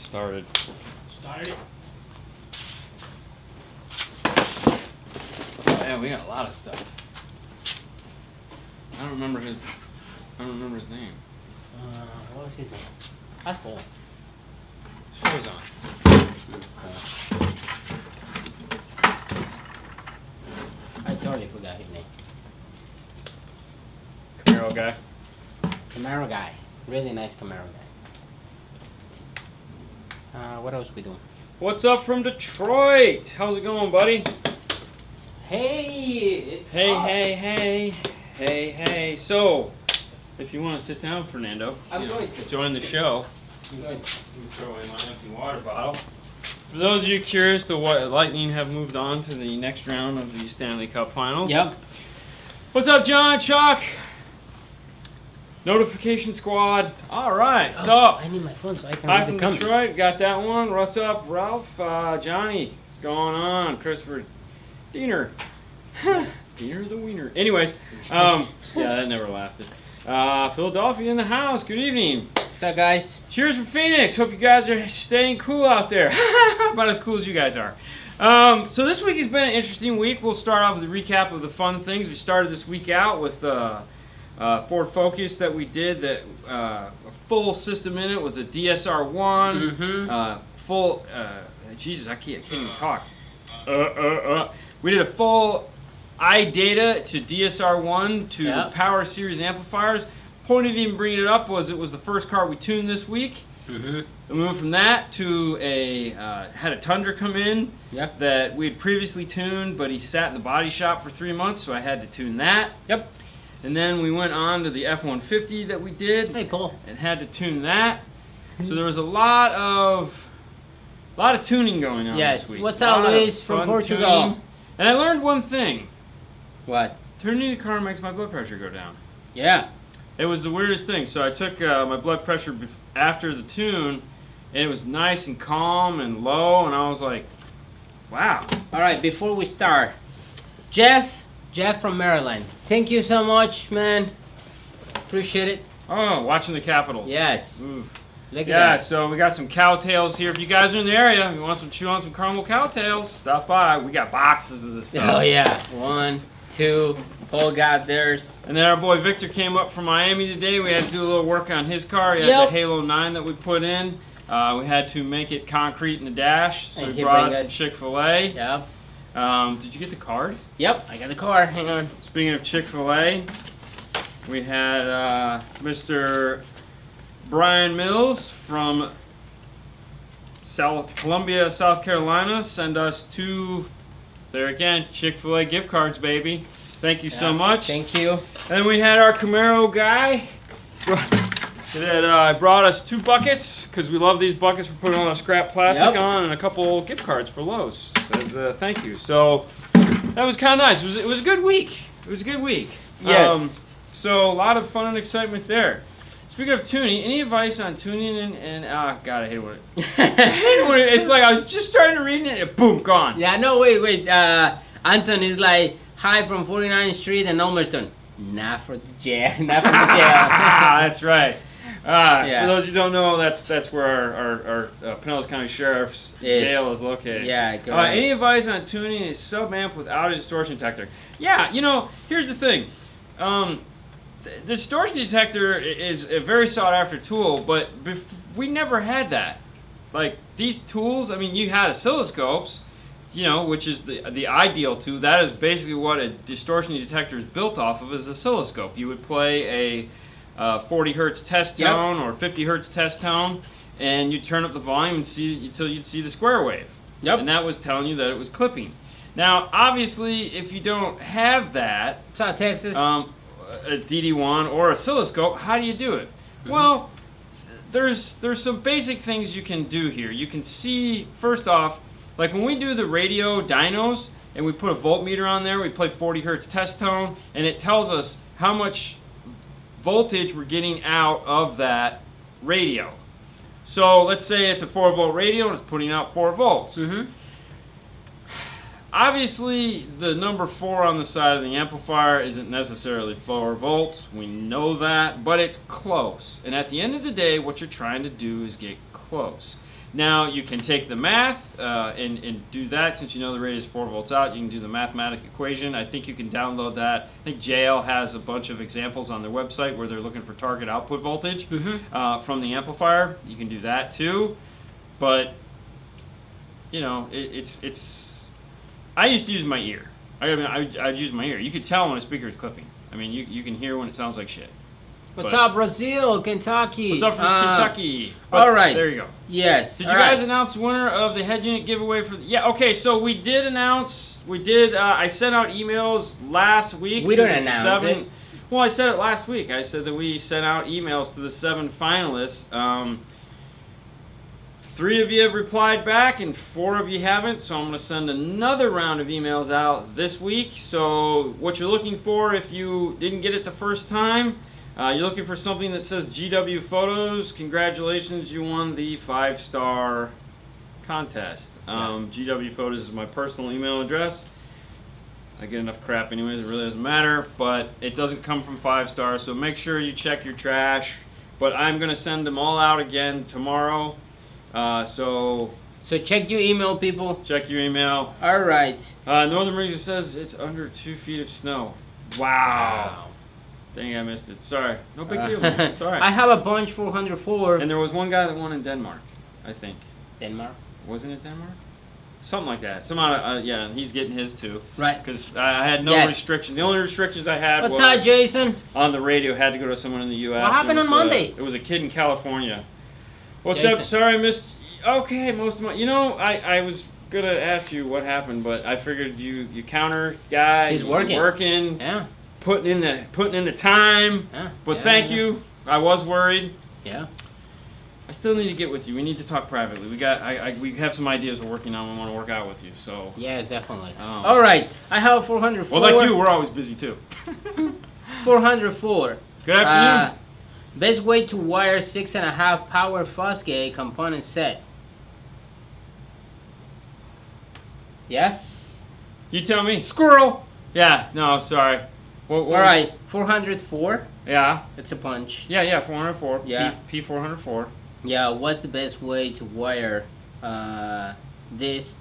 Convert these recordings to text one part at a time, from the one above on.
started. Started it. Yeah, we got a lot of stuff. I don't remember his name. What was his name? That's Paul. Show's on. I totally forgot his name. Camaro guy. Camaro guy. Really nice Camaro guy. What else we doing? What's up from Detroit? How's it going, buddy? Hey, it's Hey, up. hey. So, if you want to sit down, Fernando, I'm going to. join the show. I'm going to. Let me throw away my empty water bottle. For those of you curious, the Lightning have moved on to the next round of the Stanley Cup Finals. Yep. What's up, John, Chuck? Notification Squad. All right, so I need my phone so I can hi read from the comments. Detroit. Got that one. What's up, Ralph? Johnny, what's going on? Christopher Diener. Diener the Wiener. Anyways, yeah, that never lasted. Philadelphia in the house. Good evening. What's up, guys? Cheers from Phoenix. Hope you guys are staying cool out there. About as cool as you guys are. So this week has been an interesting week. We'll start off with a recap of the fun things. We started this week out with Ford Focus that we did, that a full system in it with a DSR1, Mm-hmm. full, Jesus, I can't even talk. We did a full iData to DSR1 to Yep. Power Series amplifiers. Point of even bringing it up was it was the first car we tuned this week. Mm-hmm. We went from that to had a Tundra come in Yep. that we had previously tuned, but he sat in the body shop for 3 months, so I had to tune that. Yep. And then we went on to the F-150 that we did Hey, Paul. and had to tune that. So there was a lot of tuning going on Yes. this week. What's Lot up, of Luis from fun Portugal? tuning. And I learned one thing. What? Turning the car makes my blood pressure go down. Yeah. It was the weirdest thing. So I took my blood pressure after the tune, and it was nice and calm and low, and I was like, wow. All right, before we start, Jeff from Maryland. Thank you so much, man. Appreciate it. Oh, watching the Capitals. Yes. Oof. Look Yeah, at that. so we got some cowtails here. If you guys are in the area, you want some chew on some caramel cowtails, stop by. We got boxes of this stuff. Oh yeah. 1, 2. Paul got theirs. And then our boy Victor came up from Miami today. We had to do a little work on his car. He had Yep. the Halo 9 that we put in. We had to make it concrete in the dash, so And he he brought bring us some us- Chick-fil-A. Yep. Did you get the card? Yep. I got the car. Hang on. Speaking of Chick-fil-A, we had Mr. Brian Mills from Columbia, South Carolina, send us 2, there again, Chick-fil-A gift cards, baby. Thank you so Yeah. much. Thank you. And we had our Camaro guy that brought us 2 buckets, because we love these buckets for putting all our scrap plastic Yep. on, and a couple gift cards for Lowe's. Says thank you. So that was kind of nice. It was a good week. It was a good week. Yes. So a lot of fun and excitement there. Speaking of tuning, any advice on tuning and God, I hate it when it. I hate it when it's like I was just starting to read it and boom, gone. Yeah. No. Wait. Anton is like, hi from 49th Street and Ulmerton. Not for the jail. Not for the jail. That's right. Yeah. For those who don't know, that's where our Pinellas County Sheriff's jail is located. Yeah. Correct. Any advice on tuning a sub amp without a distortion detector? Yeah, here's the thing. The distortion detector is a very sought after tool, but we never had that. Like these tools, I mean, you had oscilloscopes, which is the ideal tool. That is basically what a distortion detector is built off of, is oscilloscope. You would play a 40 hertz test Yep. tone or 50 hertz test tone, and you turn up the volume and see until you'd see the square wave. Yep. And that was telling you that it was clipping. Now, obviously, if you don't have that, What's up, Texas? a DD1 or oscilloscope, how do you do it? Mm-hmm. Well, there's some basic things you can do here. You can see, first off, like when we do the radio dynos and we put a voltmeter on there, we play 40 hertz test tone, and it tells us how much voltage we're getting out of that radio. So let's say it's a 4 volt radio and it's putting out 4 volts. Mm-hmm. Obviously, the number 4 on the side of the amplifier isn't necessarily 4 volts. We know that, but it's close. And at the end of the day, what you're trying to do is get close. Now you can take the math and do that. Since you know the rate is 4 volts out, you can do the mathematic equation. I think you can download that. I think JL has a bunch of examples on their website where they're looking for target output voltage from the amplifier. You can do that too. But you know, it's. I used to use my ear. I'd use my ear. You could tell when a speaker is clipping. I mean, you can hear when it sounds like shit. What's up, Brazil, Kentucky? What's up from Kentucky? All right. There you go. Yes. Did you guys announce the winner of the head unit giveaway for? Yeah. Okay. So we did announce. We did. I sent out emails last week. We don't announce it. Well, I said it last week. I said that we sent out emails to the 7 finalists. 3 of you have replied back, and 4 of you haven't. So I'm going to send another round of emails out this week. So what you're looking for, if you didn't get it the first time. You're looking for something that says GW Photos. Congratulations, you won the 5-star contest. GW Photos is my personal email address. I get enough crap anyways, it really doesn't matter. But it doesn't come from 5 stars, so make sure you check your trash. But I'm going to send them all out again tomorrow. So check your email, people. Check your email. All right. Northern Region says it's under 2 feet of snow. Wow. Dang, I missed it. Sorry. No big deal. It's all right. I have a bunch 404. And there was one guy that won in Denmark, I think. Denmark? Wasn't it Denmark? Something like that. Yeah, and he's getting his too. Right. Because I had no restriction. The only restrictions I had What's up, Jason? On the radio, had to go to someone in the U.S. What happened on Monday? It was a kid in California. What's Jason. up? Sorry, I missed. Okay, most of my. You know, I was gonna ask you what happened, but I figured you counter guy. He's working. Yeah. Putting in the time. Yeah. But thank you. I was worried. Yeah. I still need to get with you. We need to talk privately. We have some ideas we're working on. We want to work out with you. So. Yes, definitely. All right. I have 404. Well, like you, we're always busy too. 404. Good afternoon. Best way to wire 6.5 power fuzz-gate component set. Yes. You tell me. Squirrel. Yeah. No. Sorry. All right. 404. Yeah. It's a punch. Yeah. 404. Yeah. P404. Yeah. What's the best way to wire this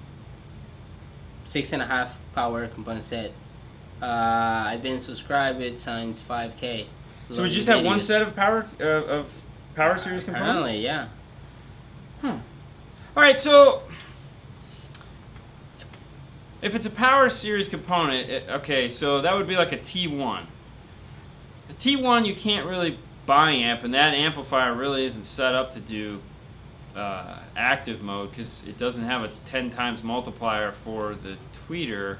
6.5 power component set? I've been subscribed since 5K. So we just have one set of power series components? Apparently, yeah. All right, so if it's a power series component, okay, so that would be like a T1. A T1 you can't really bi-amp, and that amplifier really isn't set up to do active mode because it doesn't have a 10 times multiplier for the tweeter.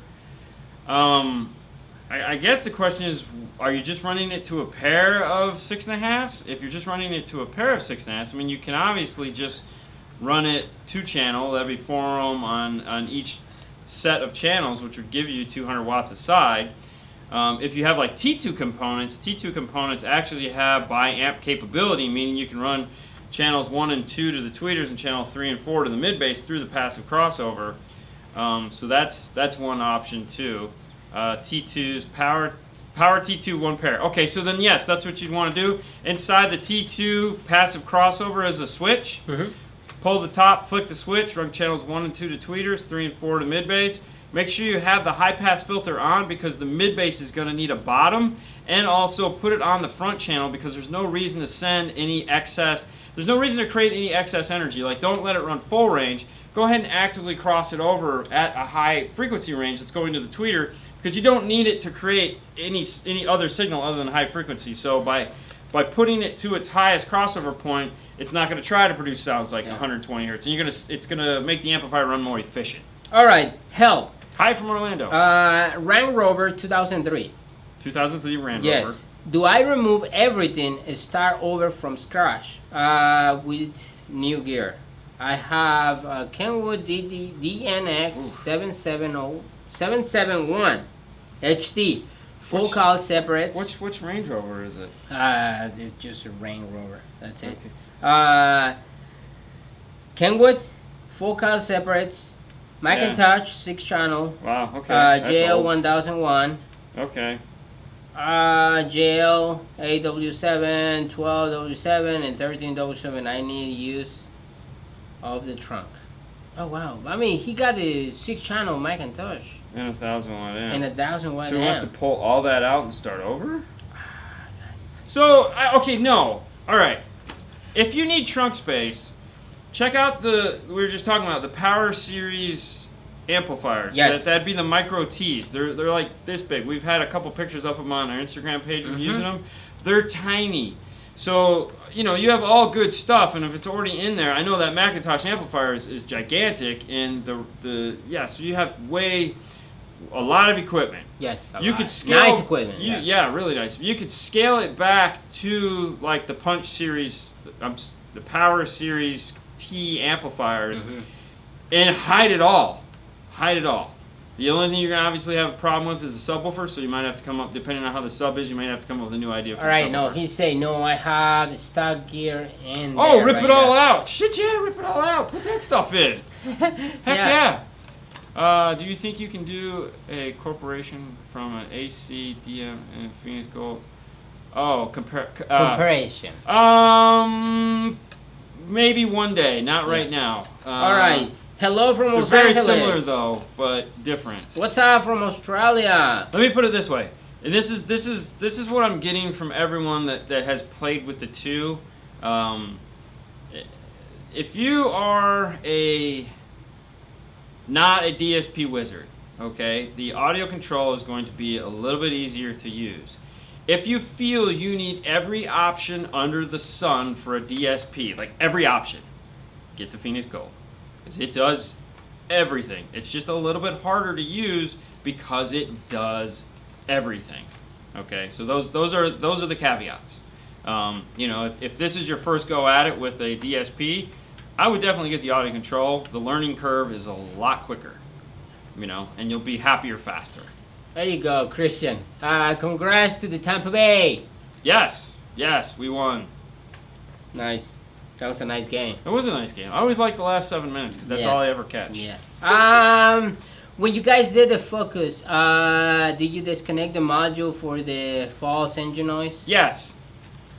I guess the question is, are you just running it to a pair of 6.5s? If you're just running it to a pair of 6.5s, I mean, you can obviously just run it 2-channel. That'd be 4 ohm on each set of channels, which would give you 200 watts a side. If you have like T2 components actually have bi-amp capability, meaning you can run channels 1 and 2 to the tweeters and channel 3 and 4 to the mid-bass through the passive crossover. So that's one option too. T2's power T2 1 pair. Okay, so then yes, that's what you'd want to do. Inside the T2 passive crossover is a switch. Pull the top, flick the switch, run channels 1 and 2 to tweeters, 3 and 4 to mid-bass. Make sure you have the high-pass filter on because the mid-bass is going to need a bottom, and also put it on the front channel because there's no reason to send any excess. There's no reason to create any excess energy. Like, don't let it run full range. Go ahead and actively cross it over at a high frequency range that's going to the tweeter because you don't need it to create any other signal other than high frequency. So by putting it to its highest crossover point, it's not going to try to produce sounds like 120 hertz, and it's going to make the amplifier run more efficient. All right, Hell. Hi from Orlando. Range Rover 2003. 2003 Range Rover. Yes. Do I remove everything and start over from scratch with new gear? I have Kenwood DNX 771 HD. Full call separates. Which Range Rover is it? It's just a Range Rover. That's it. Okay. Kenwood, full call separates. Macintosh 6-channel. Wow. Okay. JL 1001. Okay. JL 8W7, 12W7, and 13W7. I need to use of the trunk. Oh wow! I mean, he got a 6-channel Macintosh And 1,000 watt amp. and a 1,000 watt So he wants to amp. pull all that out and start over? Yes. So, okay, no. All right. If you need trunk space, check out we were just talking about the Power Series amplifiers. Yes. That'd be the Micro Ts. They're like this big. We've had a couple pictures up of them on our Instagram page of using them. They're tiny. So, you know, you have all good stuff, and if it's already in there, I know that Macintosh amplifier is gigantic, and so you have a lot of equipment. Yes. You could scale nice equipment. Yeah, really nice. You could scale it back to like the Punch Series, the Power Series T amplifiers, and hide it all. Hide it all. The only thing you're gonna obviously have a problem with is the subwoofer, so you might have to come up, depending on how the sub is, you might have to come up with a new idea for All right. the No, subwoofer. he say no. I have the stock gear in. Oh, there rip right it all now. out! Shit, yeah, rip it all out. Put that stuff in. Heck Yeah. yeah. Do you think you can do a corporation from an AC, DM, and Phoenix Gold? Oh, Comparison. Maybe one day, not right now. All right. Hello from They're Los very Angeles. similar though, but different. What's up from Australia? Let me put it this way, and this is what I'm getting from everyone that has played with the two. If you are not a DSP wizard, okay, the audio control is going to be a little bit easier to use. If you feel you need every option under the sun for a DSP, like every option, get the Phoenix Gold. Because it does everything. It's just a little bit harder to use because it does everything. Okay, so those are the caveats. You know, if this is your first go at it with a DSP, I would definitely get the audio control. The learning curve is a lot quicker, you know, and you'll be happier faster. There you go, Christian. Congrats to the Tampa Bay. Yes, we won. Nice. That was a nice game. It was a nice game. I always like the last 7 minutes because that's all I ever catch. Yeah. When you guys did the focus, did you disconnect the module for the false engine noise? Yes.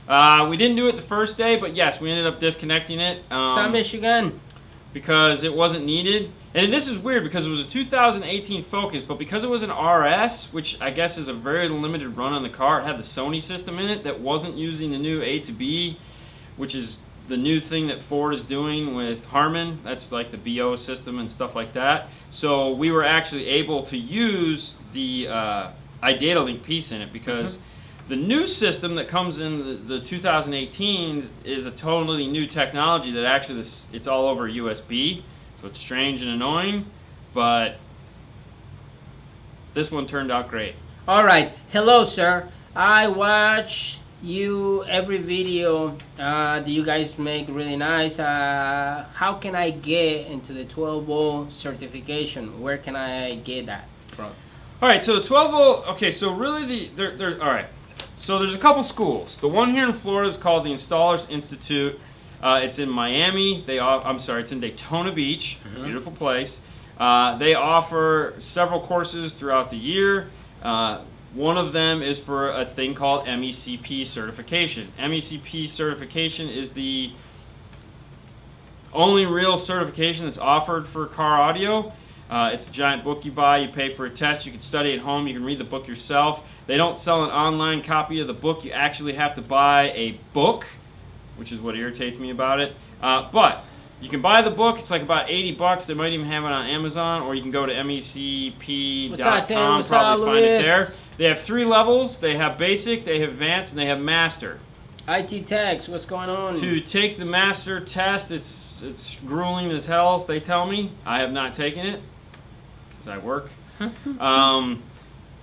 We didn't do it the first day, but yes, we ended up disconnecting it. South Michigan. Because it wasn't needed. And this is weird because it was a 2018 Focus, but because it was an RS, which I guess is a very limited run on the car, it had the Sony system in it that wasn't using the new A to B, which is the new thing that Ford is doing with Harman. That's like the BO system and stuff like that. So we were actually able to use the iData piece in it because the new system that comes in the 2018 is a totally new technology that actually it's all over USB. So it's strange and annoying, but this one turned out great. All right. Hello, sir. I watch you every video that you guys make really nice. How can I get into the 12-volt certification? Where can I get that from? All right, so the 12-volt. Okay, so really all right. So there's a couple schools. The one here in Florida is called the Installers Institute. It's in Miami. It's in Daytona Beach, beautiful place. They offer several courses throughout the year. One of them is for a thing called MECP certification. MECP certification is the only real certification that's offered for car audio. It's a giant book you buy. You pay for a test. You can study at home. You can read the book yourself. They don't sell an online copy of the book. You actually have to buy a book, which is what irritates me about it. But you can buy the book. It's like about $80. They might even have it on Amazon, or you can go to mecp.com, probably find it there. They have 3 levels. They have basic, they have advanced, and they have master. IT Techs, what's going on? To take the master test, it's grueling as hell, as they tell me. I have not taken it because I work.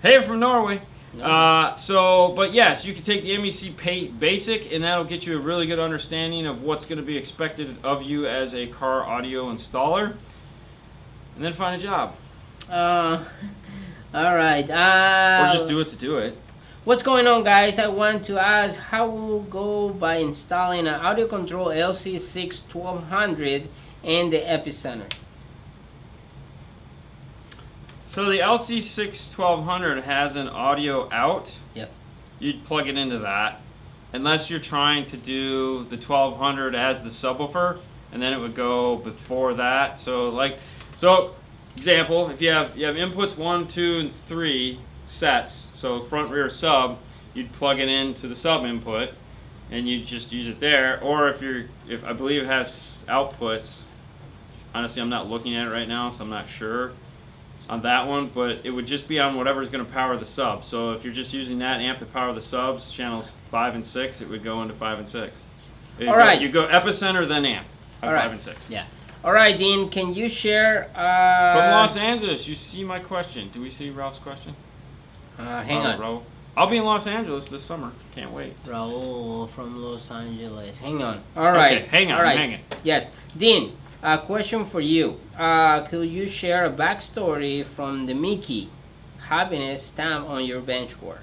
Hey, from Norway. But yes, you can take the MEC Basic, and that'll get you a really good understanding of what's going to be expected of you as a car audio installer, and then find a job. All right. Or just do it to do it. What's going on, guys? I want to ask how we'll go by installing an audio control LC6 1200 in the epicenter. So the LC6 1200 has an audio out. Yep. You'd plug it into that. Unless you're trying to do the 1200 as the subwoofer, and then it would go before that. So example, if you have inputs 1, 2, and 3 sets, so front, rear, sub, you'd plug it into the sub input, and you just use it there. Or if I believe it has outputs. Honestly, I'm not looking at it right now, so I'm not sure on that one, but it would just be on whatever's going to power the sub. So if you're just using that amp to power the subs, channels 5 and 6, it would go into 5 and 6. All right. You go epicenter, then amp on 5 and 6. Yeah. All right, Dean, can you share... From Los Angeles, you see my question. Do we see Ralph's question? Hang on. Raul. I'll be in Los Angeles this summer. Can't wait. Raul from Los Angeles. Hang on. All right. Okay, hang on. All right. Hang on. Yes. Dean, a question for you. Could you share a backstory from the Mickey happiness stamp on your bench work?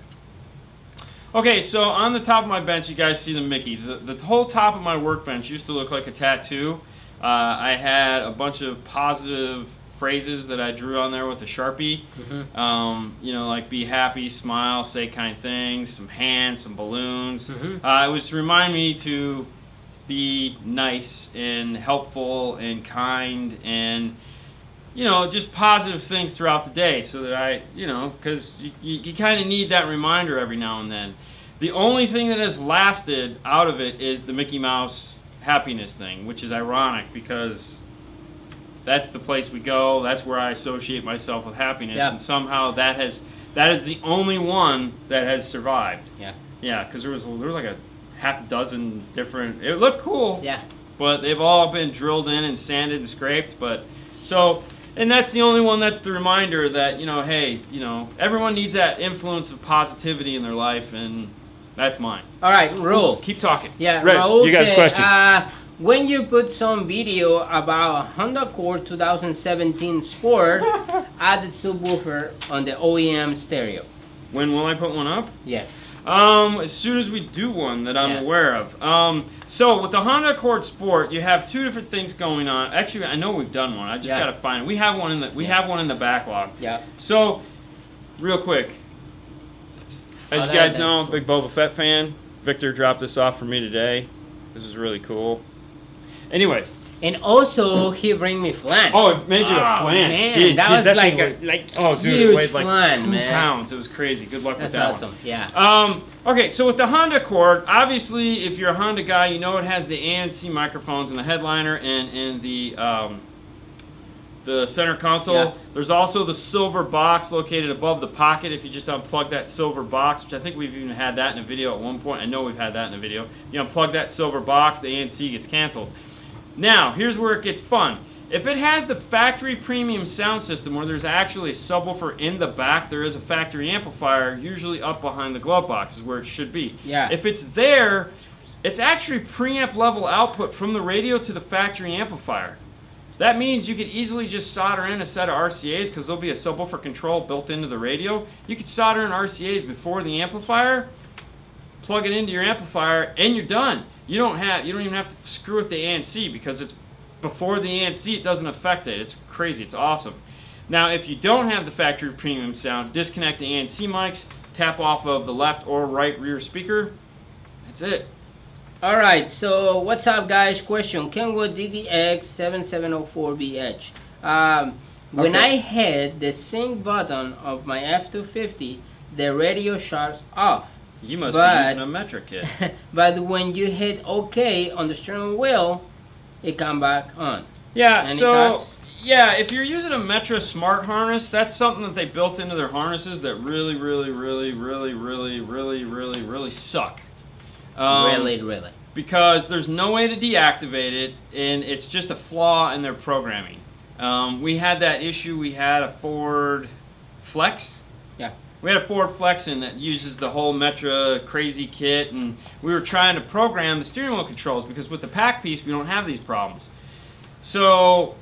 Okay, so on the top of my bench, you guys see the Mickey. The whole top of my workbench used to look like a tattoo. I had a bunch of positive phrases that I drew on there with a Sharpie. Mm-hmm. Like be happy, smile, say kind things, some hands, some balloons. Mm-hmm. It was to remind me to be nice and helpful and kind and just positive things throughout the day, so that because you kind of need that reminder every now and then. The only thing that has lasted out of it is the Mickey Mouse happiness thing, which is ironic because that's the place we go, that's where I associate myself with happiness. Yeah. And somehow that is the only one that has survived. Yeah, because there was like a half dozen different. It looked cool. Yeah. But they've all been drilled in and sanded and scraped. And that's the only one that's the reminder that hey, everyone needs that influence of positivity in their life, and that's mine. All right, Raul. Keep talking. Yeah, Right. Raul You guys' said, question. when you put some video about a Honda Accord 2017 Sport, add the subwoofer on the OEM stereo. When will I put one up? Yes. As soon as we do one that I'm aware of. So with the Honda Accord Sport, you have two different things going on. Actually, I know we've done one. I just gotta find it. We have one in the backlog. Yeah. So, real quick, as you guys know, I'm a big Boba Fett fan. Victor dropped this off for me today. This is really cool. Anyways. And also, he bring me flan. Oh, it made you a flan. Man, Jeez, that was that like thing a oh, dude, huge it weighed like flan, 2 man. pounds. It was crazy. Good luck with that awesome. one. Yeah. Okay, so with the Honda Accord, obviously, if you're a Honda guy, you know it has the ANC microphones in the headliner and in the center console. Yeah. There's also the silver box located above the pocket. If you just unplug that silver box, which I think we've even had that in a video at one point. I know we've had that in a video. You unplug that silver box, the ANC gets canceled. Now, here's where it gets fun. If it has the factory premium sound system where there's actually a subwoofer in the back, there is a factory amplifier usually up behind the glove box is where it should be. Yeah. If it's there, it's actually preamp level output from the radio to the factory amplifier. That means you could easily just solder in a set of RCAs because there'll be a subwoofer control built into the radio. You could solder in RCAs before the amplifier, plug it into your amplifier, and you're done. You don't even have to screw with the ANC because it's before the ANC. It doesn't affect it. It's crazy. It's awesome. Now, if you don't have the factory premium sound, disconnect the ANC mics, tap off of the left or right rear speaker. That's it. All right. So what's up, guys? Question: Kenwood DDX 7704BH. When I hit the sync button of my F250, the radio shuts off. You must be using a metric kit. But when you hit OK on the steering wheel, it comes back on. Yeah, Any so thoughts? if you're using a Metra Smart harness, that's something that they built into their harnesses that really, really, really, really, really, really, really, really suck. Really. Because there's no way to deactivate it, and it's just a flaw in their programming. We had that issue. We had a Ford Flex. Yeah. We had a Ford Flex in that uses the whole Metra crazy kit, and we were trying to program the steering wheel controls because with the pack piece, we don't have these problems. So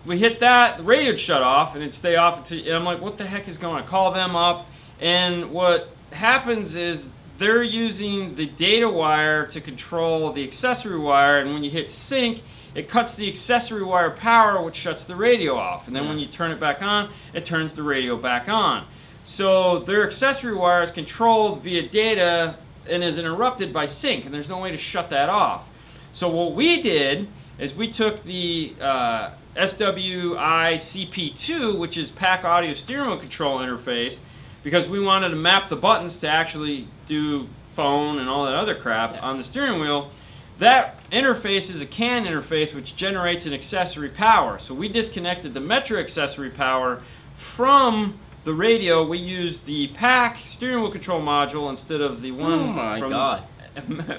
we hit that, the radio would shut off, and it'd stay off. And I'm like, what the heck is going on? I call them up, and what happens is they're using the data wire to control the accessory wire, and when you hit sync, it cuts the accessory wire power, which shuts the radio off. And then when you turn it back on, it turns the radio back on. So their accessory wire is controlled via data and is interrupted by sync, and there's no way to shut that off. So what we did is we took the SWI CP2, which is Pack Audio Steering Wheel Control Interface, because we wanted to map the buttons to actually do phone and all that other crap on the steering wheel. That interface is a CAN interface which generates an accessory power. So we disconnected the Metra accessory power from the radio. We used the Pack steering wheel control module instead of the one from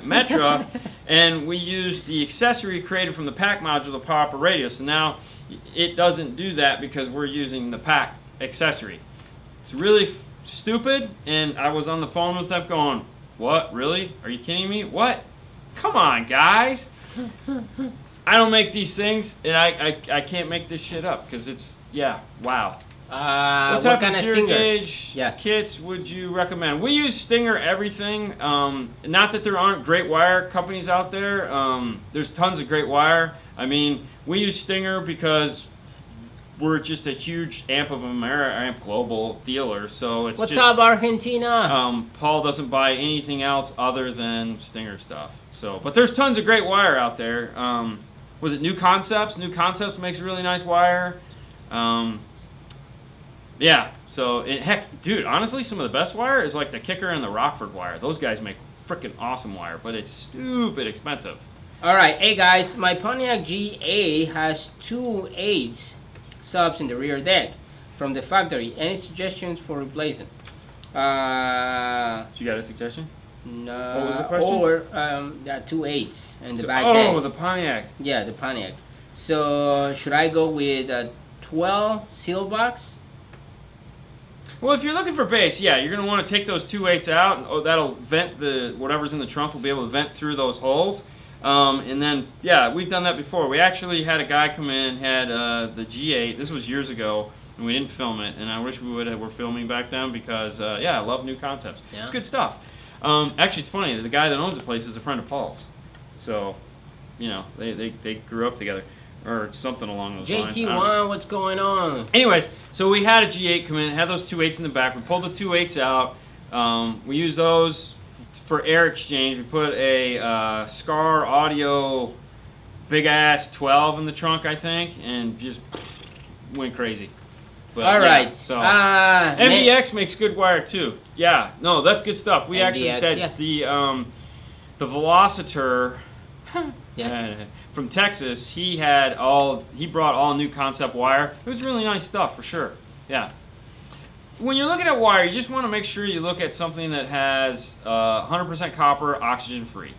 Metra, and we used the accessory created from the Pack module to power up a radio. So now it doesn't do that because we're using the Pack accessory. It's really stupid, and I was on the phone with them going, "What? Really? Are you kidding me? What? Come on, guys. I don't make these things, and I can't make this shit up because it's, wow." What type of steering gauge kits would you recommend? We use Stinger everything. Not that there aren't great wire companies out there. There's tons of great wire. I mean, we use Stinger because we're just a huge Amp of America, Amp Global dealer. So it's What's up, Argentina? Paul doesn't buy anything else other than Stinger stuff. So, but there's tons of great wire out there. Was it New Concepts? New Concepts makes really nice wire. Yeah, so heck, dude, honestly, some of the best wire is like the Kicker and the Rockford wire. Those guys make freaking awesome wire, but it's stupid expensive. All right, hey guys, my Pontiac GA has 2 8 subs in the rear deck from the factory. Any suggestions for replacing? You got a suggestion? No. What was the question? Or 2 8 in the back deck. Oh, the Pontiac. Yeah, the Pontiac. So should I go with a 12 seal box? Well, if you're looking for bass, yeah, you're going to want to take those 2/8 out. And, that'll vent whatever's in the trunk will be able to vent through those holes. And then, yeah, we've done that before. We actually had a guy come in, had the G8. This was years ago, and we didn't film it. And I wish we were filming back then because, I love New Concepts. Yeah. It's good stuff. Actually, it's funny. The guy that owns the place is a friend of Paul's. So, they grew up together. Or something along those lines. JT1, what's going on? Anyways, so we had a G8 come in, had those 2/8 in the back. We pulled the 2/8 out. We used those for air exchange. We put a Scar Audio big ass 12 in the trunk, I think, and just went crazy. But, all right. So MDX makes good wire too. Yeah, no, that's good stuff. We MDX, the Velocitor. Yes. From Texas, he brought all New Concept wire. It was really nice stuff for sure. Yeah. When you're looking at wire, you just want to make sure you look at something that has 100% copper, oxygen free.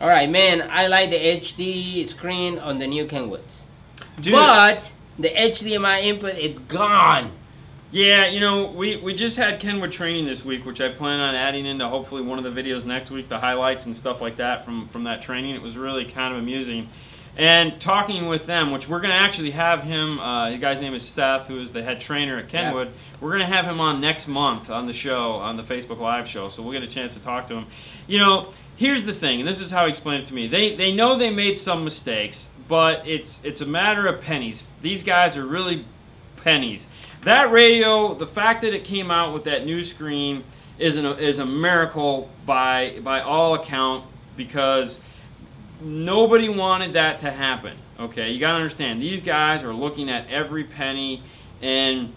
All right, man. I like the HD screen on the new Kenwoods, Dude, but the HDMI input, it's gone. Yeah, we just had Kenwood training this week, which I plan on adding into hopefully one of the videos next week, the highlights and stuff like that from that training. It was really kind of amusing. And talking with them, which we're going to actually have him, the guy's name is Seth, who is the head trainer at Kenwood. Yeah. We're going to have him on next month on the show, on the Facebook Live show, so we'll get a chance to talk to him. Here's the thing, and this is how he explained it to me. They know they made some mistakes, but it's a matter of pennies. These guys are really pennies. That radio, the fact that it came out with that new screen is a miracle by all account, because nobody wanted that to happen. Okay, you gotta understand, these guys are looking at every penny, and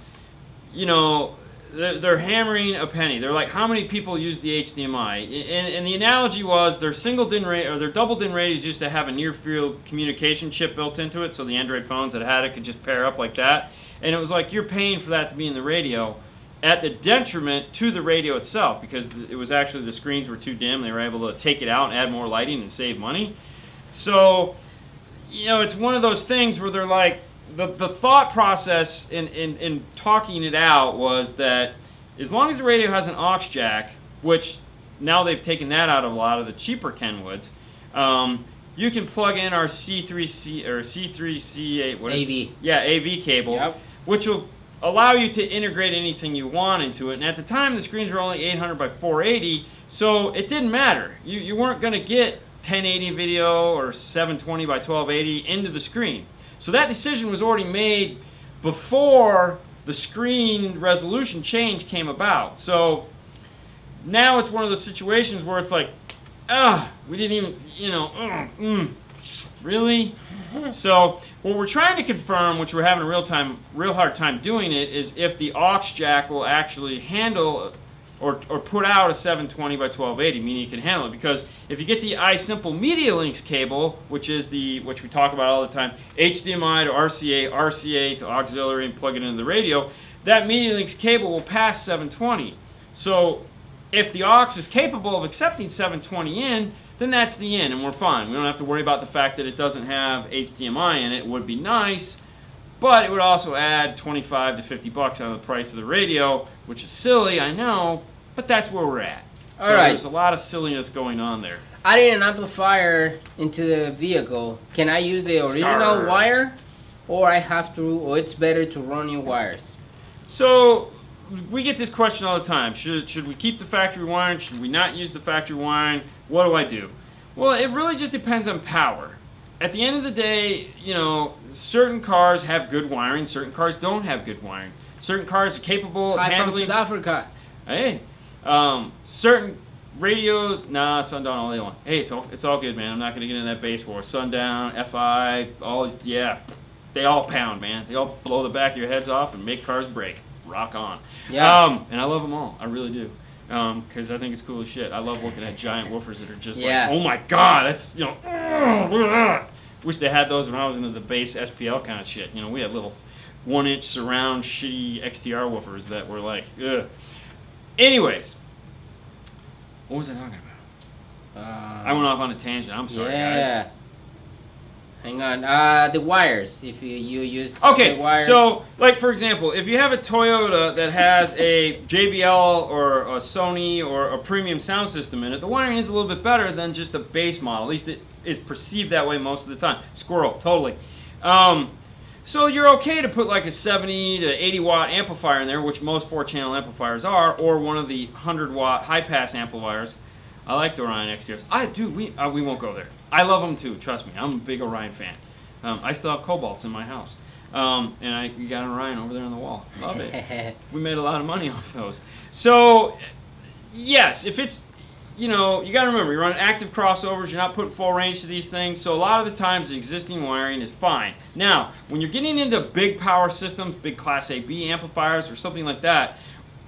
they're hammering a penny. They're like, how many people use the HDMI? And the analogy was their their double DIN radios used to have a near field communication chip built into it, so the Android phones that had it could just pair up like that. And it was like you're paying for that to be in the radio at the detriment to the radio itself, because it was actually the screens were too dim. They were able to take it out and add more lighting and save money. So, it's one of those things where they're like, the thought process in talking it out was that as long as the radio has an aux jack, which now they've taken that out of a lot of the cheaper Kenwoods, you can plug in our C3C or C3C8 AV cable, yep, which will allow you to integrate anything you want into it. And at the time, the screens were only 800 by 480, so it didn't matter. You weren't going to get 1080 video or 720 by 1280 into the screen. So that decision was already made before the screen resolution change came about. So now it's one of those situations where it's like, we didn't even, Really? So what we're trying to confirm, which we're having a real hard time doing it, is if the aux jack will actually handle or put out a 720 by 1280, meaning you can handle it. Because if you get the iSimple Media Links cable, which we talk about all the time, HDMI to RCA, RCA to auxiliary, and plug it into the radio, that Media Links cable will pass 720. So if the aux is capable of accepting 720 in, then that's the in, and we're fine. We don't have to worry about the fact that it doesn't have HDMI in it. It would be nice, but it would also add 25 to 50 bucks on the price of the radio, which is silly, I know, but that's where we're at. So there's a lot of silliness going on there. Adding an amplifier into the vehicle, can I use the original wire, or it's better to run new wires? So we get this question all the time. Should we keep the factory wiring? Should we not use the factory wiring? What do I do? Well, it really just depends on power. At the end of the day, certain cars have good wiring, certain cars don't have good wiring. Certain cars are capable of handling... from South Africa. Hey, certain radios, Sundown all day long. Hey, it's all good, man. I'm not going to get into that base war. Sundown, FI, they all pound, man. They all blow the back of your heads off and make cars break. Rock on. Yeah. And I love them all. I really do. Because I think it's cool as shit. I love looking at giant woofers that are just like, oh my god, that's, look at that. Wish they had those when I was into the base SPL kind of shit. We had little 1-inch surround shitty XTR woofers that were like, ugh. Anyways, what was I talking about? I went off on a tangent. I'm sorry, guys. Hang on. The wires. If you use the wires. So, like for example, if you have a Toyota that has a JBL or a Sony or a premium sound system in it, the wiring is a little bit better than just a base model. At least it is perceived that way most of the time. Squirrel, totally. So you're okay to put like a 70 to 80 watt amplifier in there, which most 4-channel amplifiers are, or one of the 100 watt high pass amplifiers. I like the Orion XTRs. We won't go there. I love them too, trust me. I'm a big Orion fan. I still have Cobalts in my house. And we got an Orion over there on the wall. Love it. We made a lot of money off those. So, yes, if it's, you got to remember, you're running active crossovers, you're not putting full range to these things, so a lot of the times the existing wiring is fine. Now, when you're getting into big power systems, big Class A/B amplifiers or something like that,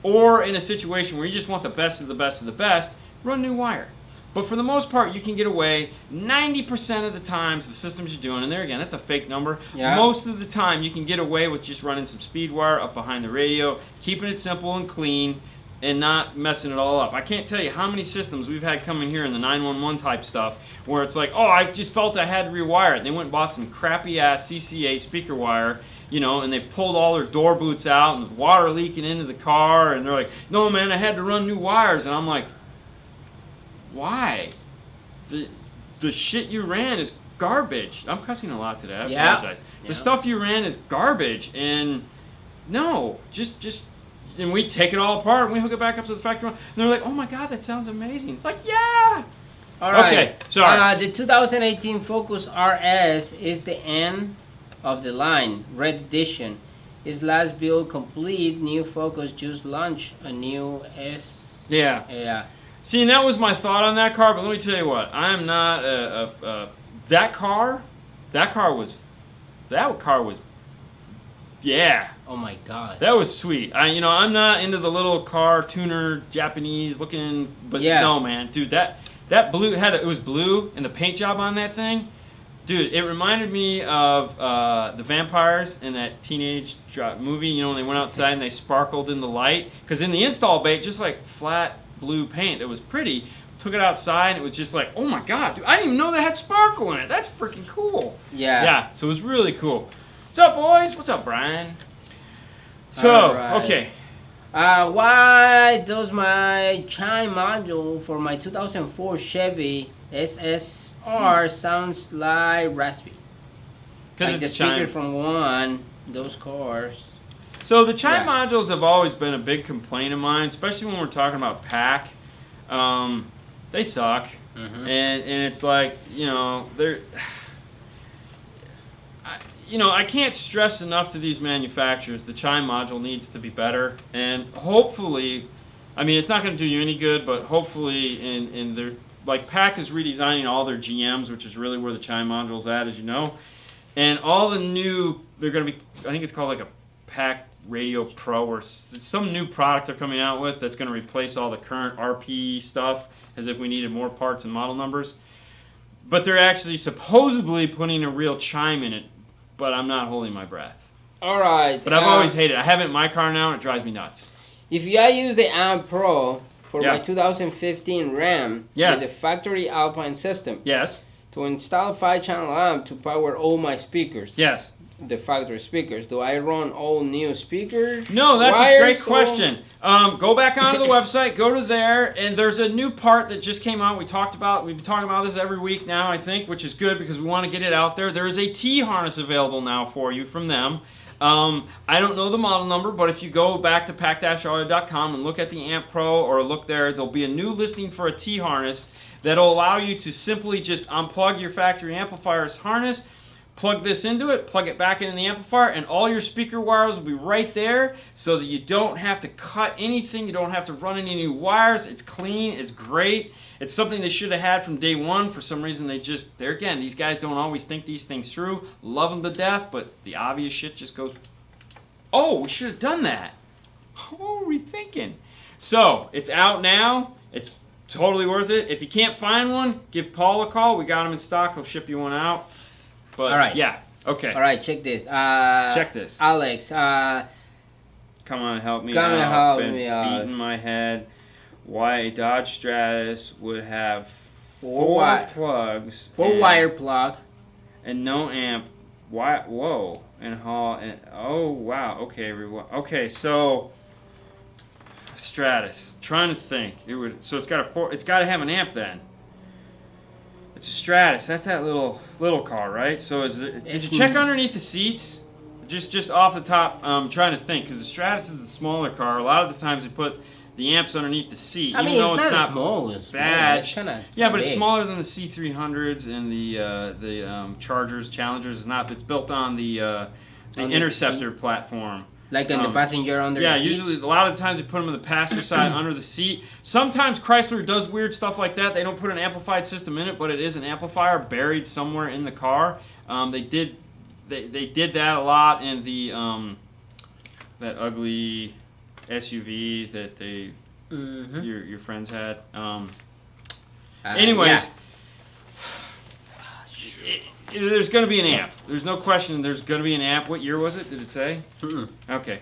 or in a situation where you just want the best of the best of the best, run new wire. But for the most part, you can get away 90% of the times the systems you're doing, and there again, that's a fake number. Yeah. Most of the time, you can get away with just running some speed wire up behind the radio, keeping it simple and clean, and not messing it all up. I can't tell you how many systems we've had come in here in the 911 type stuff where it's like, I just felt I had to rewire it. They went and bought some crappy ass CCA speaker wire, and they pulled all their door boots out and the water leaking into the car, and they're like, no man, I had to run new wires. And I'm like, why? The shit you ran is garbage. I'm cussing a lot today. I apologize. The stuff you ran is garbage, and no, just and we take it all apart and we hook it back up to the factory. And they're like, oh my god, that sounds amazing. It's like, yeah. All right. Okay, sorry. The 2018 Focus RS is the end of the line. Red edition. Is last build complete. New Focus just launched a new S. Yeah. Yeah. See, and that was my thought on that car, but let me tell you what. I am not that car was, yeah. Oh my god. That was sweet. I'm not into the little car tuner Japanese looking, but no man, dude, that blue it was blue, and the paint job on that thing, dude, it reminded me of the vampires in that teenage movie. When they went outside and they sparkled in the light, because in the install bay, just like flat blue paint that was pretty. Took it outside and it was just like, oh my god, dude, I didn't even know they had sparkle in it. That's freaking cool. Yeah. So it was really cool. What's up, boys? What's up, Brian? So, okay. Why does my chime module for my 2004 Chevy SSR sounds like raspy? Because like it's the speaker chime from those cars. So the chime modules have always been a big complaint of mine, especially when we're talking about pack. They suck, and it's like they're. I can't stress enough to these manufacturers. The chime module needs to be better, and hopefully, it's not going to do you any good, but hopefully in their like PAC is redesigning all their GMs, which is really where the chime module's at, as you know. And all the new, they're going to be, I think it's called like a PAC Radio Pro, or it's some new product they're coming out with that's going to replace all the current RP stuff, as if we needed more parts and model numbers. But they're actually supposedly putting a real chime in it, but I'm not holding my breath. All right. But I've always hated it. I have it in my car now, and it drives me nuts. If I use the Amp Pro for Yeah. my 2015 Ram Yes. with the factory Alpine system Yes. to install 5-channel amp to power all my speakers, Yes. the factory speakers, do I run all new speakers? No, that's a wires, great or- question. Go back onto the website, go to there, and there's a new part that just came out. We've been talking about this every week now, I think, which is good because we want to get it out there. There is a T-harness available now for you from them. I don't know the model number, but if you go back to pack-audio.com and look at the Amp Pro or look there'll be a new listing for a T-harness that'll allow you to simply just unplug your factory amplifier's harness, plug this into it, plug it back into the amplifier, and all your speaker wires will be right there so that you don't have to cut anything, you don't have to run any new wires. It's clean, it's great. It's something they should have had from day one. For some reason, these guys don't always think these things through. Love them to death, but the obvious shit just goes, oh, we should have done that. What were we thinking? So, it's out now. It's totally worth it. If you can't find one, give Paul a call. We got them in stock. He'll ship you one out. But, all right. Yeah. Okay. All right, check this. Check this. Alex, come on, help me come out. and help Been me out. beating my head. Why a Dodge Stratus would have Four plugs, wire plug. and no amp. Why? Whoa! And haul. And oh wow. Okay, everyone. Okay, so Stratus. Trying to think. So it's got it's got to have an amp then. It's a Stratus. That's that little car, right? So did you check underneath the seats? Just off the top, I'm trying to think because the Stratus is a smaller car. A lot of the times they put the amps underneath the seat. I mean, even though it's it's not not small. It's badged. Yeah, but it's smaller than the C300s and the Chargers, Challengers. It's built on the Under Interceptor the platform. Like on the passenger under Yeah, the seat? usually a lot of the times they put them on the passenger side under the seat. Sometimes Chrysler does weird stuff like that. They don't put an amplified system in it, but it is an amplifier buried somewhere in the car. They did that a lot in the that ugly SUV that your friends had. Anyways, yeah. there's going to be an amp. There's no question there's going to be an amp. What year was it? Did it say? Okay.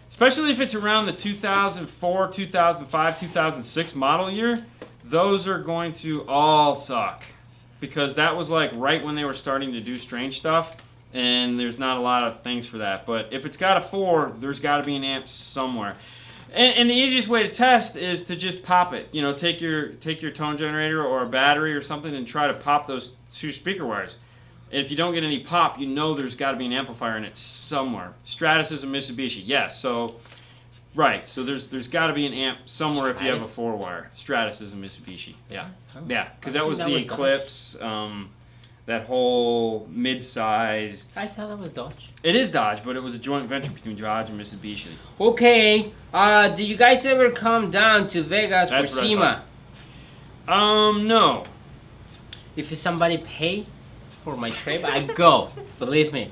Especially if it's around the 2004, 2005, 2006 model year, those are going to all suck. Because that was like right when they were starting to do strange stuff, and there's not a lot of things for that. But if it's got a 4, there's got to be an amp somewhere. And the easiest way to test is to just pop it. You know, take your tone generator or a battery or something and try to pop those 2 speaker wires. And if you don't get any pop, you know there's got to be an amplifier in it somewhere. Stratus is a Mitsubishi, yes. So, right. So there's got to be an amp somewhere if you have a 4-wire. Stratus is a Mitsubishi, yeah. Yeah, because that was the Eclipse, that whole mid-sized... I thought that was Dodge. It is Dodge, but it was a joint venture between Dodge and Mitsubishi. Okay. Do you guys ever come down to Vegas That's for what I SEMA? No. If somebody pay for my trip, I go. Believe me.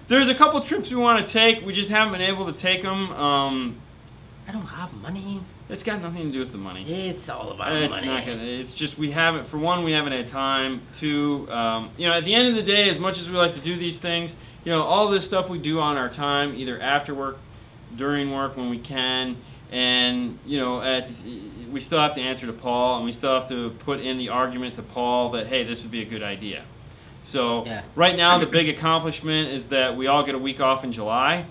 There's a couple trips we want to take. We just haven't been able to take them. I don't have money. It's got nothing to do with the money. It's all about It's money. not gonna. It's just we haven't. For one, we haven't had time. 2, at the end of the day, as much as we like to do these things, all this stuff we do on our time, either after work, during work when we can, and we still have to answer to Paul, and we still have to put in the argument to Paul that hey, this would be a good idea. So right now, the big accomplishment is that we all get a week off in July.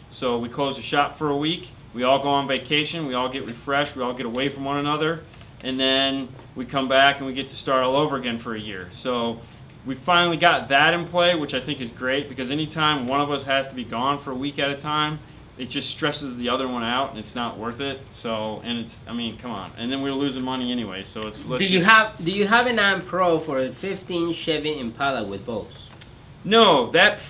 So we close the shop for a week. We all go on vacation. We all get refreshed. We all get away from one another. And then we come back and we get to start all over again for a year. So we finally got that in play, which I think is great because anytime one of us has to be gone for a week at a time, it just stresses the other one out and it's not worth it. So, come on. And then we're losing money anyway. So Do you have an Amp Pro for a 15 Chevy Impala with Bose? No, that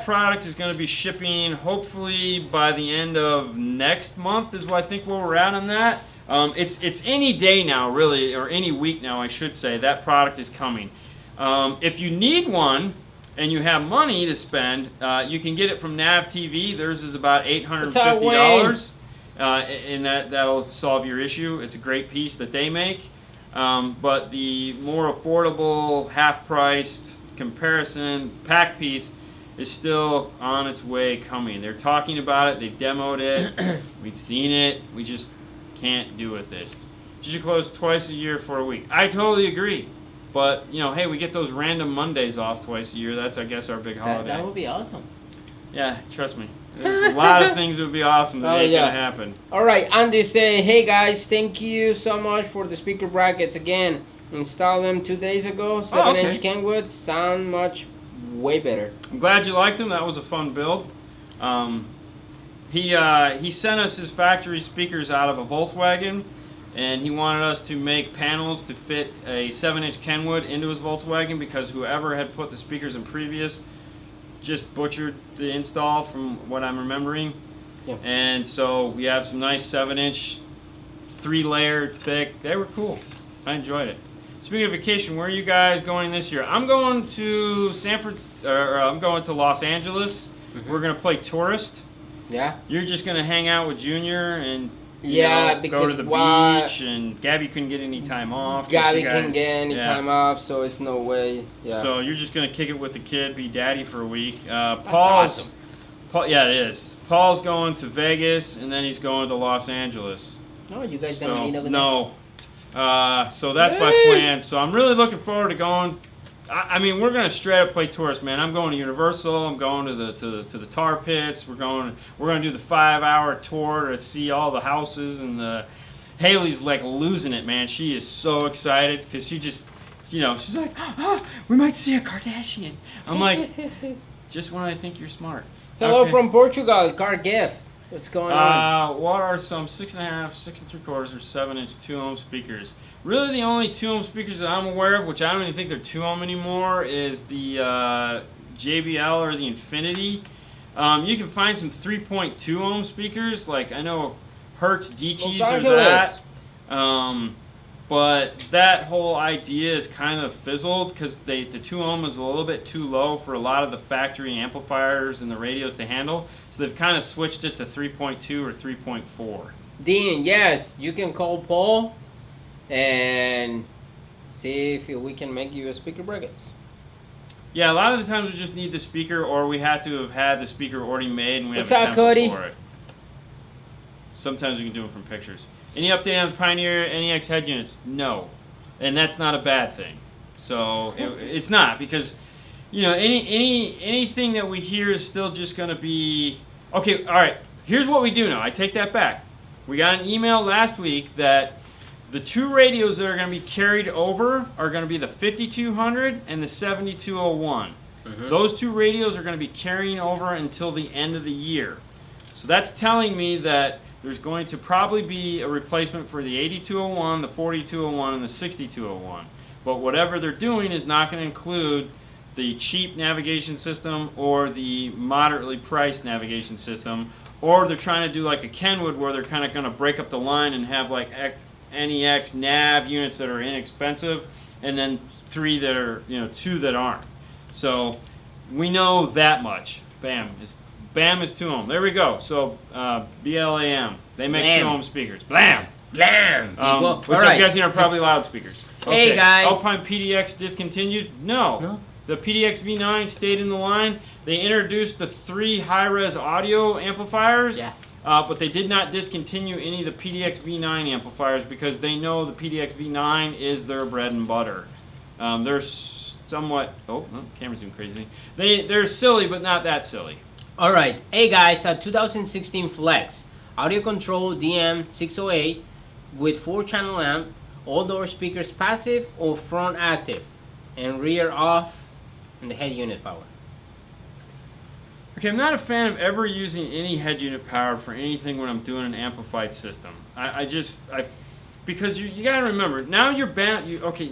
product is going to be shipping hopefully by the end of next month is what I think where we're at on that. It's any day now, really, or any week now, I should say. That product is coming. If you need one and you have money to spend, you can get it from Nav TV. Theirs is about $850, and that'll solve your issue. It's a great piece that they make. But the more affordable, half-priced comparison pack piece is still on its way coming. They're talking about it. They've demoed it. We've seen it. We just can't do with it. You should close twice a year for a week. I totally agree. But, hey, we get those random Mondays off twice a year. That's, I guess, our big holiday. That would be awesome. Yeah, trust me. There's a lot of things that would be awesome that ain't going to happen. All right, Andy say, hey, guys, thank you so much for the speaker brackets. Again, installed them 2 days ago. 7-inch Kenwood. Sound way better. I'm glad you liked them. That was a fun build. He sent us his factory speakers out of a Volkswagen, and he wanted us to make panels to fit a 7-inch Kenwood into his Volkswagen because whoever had put the speakers in previous just butchered the install from what I'm remembering. Yep. And so we have some nice 7-inch, 3-layer thick. They were cool. I enjoyed it. Speaking of vacation, where are you guys going this year? I'm going to I'm going to Los Angeles. Mm-hmm. We're gonna play tourist. Yeah. You're just gonna hang out with Junior and because go to the beach. And Gabby couldn't get any time off. Gabby couldn't get any time off, so it's no way. Yeah. So you're just gonna kick it with the kid, be daddy for a week. That's Paul's awesome. Yeah, it is. Paul's going to Vegas, and then he's going to Los Angeles. No, you guys don't meet over there? No. So that's my plan. So I'm really looking forward to going. I mean, we're gonna straight up play tourist, man. I'm going to Universal. I'm going to the tar pits. We're gonna do the 5-hour tour to see all the houses, and Haley's like losing it, man. She is so excited because she just, she's like, we might see a Kardashian. I'm like, just when I think you're smart. Hello from Portugal, car gift. What's going on? What are some 6.5, 6 3/4, or 7-inch 2-ohm speakers? Really, the only 2-ohm speakers that I'm aware of, which I don't even think they're 2-ohm anymore, is the JBL or the Infinity. You can find some 3.2-ohm speakers, like I know Hertz DCs or that. But that whole idea is kind of fizzled because the 2-ohm is a little bit too low for a lot of the factory amplifiers and the radios to handle. So they've kind of switched it to 3.2 or 3.4. Dean, yes, you can call Paul and see if we can make you a speaker brackets. Yeah, a lot of the times we just need the speaker, or we have to have had the speaker already made and we have What's a up, Cody? template for it. Sometimes we can do it from pictures. Any update on the Pioneer NEX head units? No, and that's not a bad thing. So it's not, because anything that we hear is still just going to be okay. All right, here's what we do know. I take that back. We got an email last week that the 2 radios that are going to be carried over are going to be the 5200 and the 7201. Mm-hmm. Those 2 radios are going to be carrying over until the end of the year. So that's telling me that there's going to probably be a replacement for the 8201, the 4201, and the 6201. But whatever they're doing is not going to include the cheap navigation system or the moderately priced navigation system, or they're trying to do like a Kenwood where they're kind of going to break up the line and have like NEX nav units that are inexpensive, and then 3 that are 2 that aren't. So we know that much. BAM is 2-ohm. There we go. So BLAM, they make 2-ohm speakers. Blam, blam. Which I'm guessing are probably loudspeakers. Okay. Hey guys. Alpine PDX discontinued? No. The PDX V9 stayed in the line. They introduced the 3 high-res audio amplifiers. Yeah. But they did not discontinue any of the PDX V9 amplifiers because they know the PDX V9 is their bread and butter. They're somewhat. Oh, camera's doing crazy. They're silly, but not that silly. All right, hey guys, a 2016 Flex audio control DM608 with 4-channel amp, all door speakers passive or front active, and rear off, and the head unit power. Okay, I'm not a fan of ever using any head unit power for anything when I'm doing an amplified system. Because you gotta remember, now you're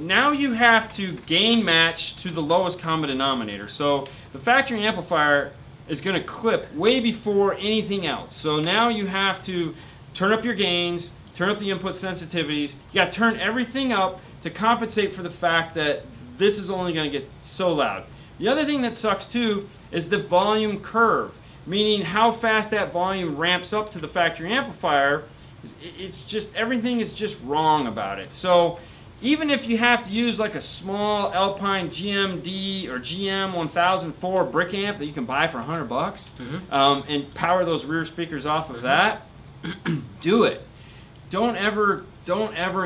now you have to gain match to the lowest common denominator. So the factory amplifier is going to clip way before anything else. So now you have to turn up your gains, turn up the input sensitivities. You got to turn everything up to compensate for the fact that this is only going to get so loud. The other thing that sucks too is the volume curve, meaning how fast that volume ramps up to the factory amplifier. It's just, everything is just wrong about it. So even if you have to use like a small Alpine GMD or GM 1004 brick amp that you can buy for $100 and power those rear speakers off of that, do it. Don't ever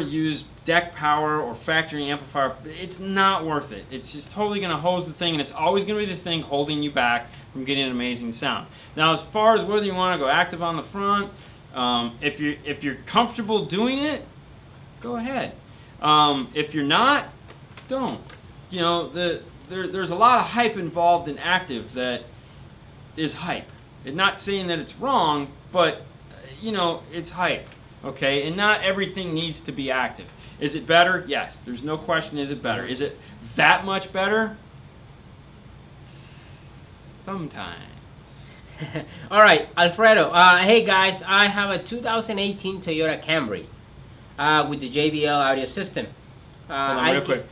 use deck power or factory amplifier. It's not worth it. It's just totally going to hose the thing, and it's always going to be the thing holding you back from getting an amazing sound. Now, as far as whether you want to go active on the front, if you're comfortable doing it, go ahead. If you're not, don't. You know, there's a lot of hype involved in active that is hype. And not saying that it's wrong, but you know, it's hype. Okay, and not everything needs to be active. Is it better? Yes. There's no question. Is it better? Is it that much better? Sometimes. All right, Alfredo. Hey guys, I have a 2018 Toyota Camry with the JBL audio system. Hold on, real quick.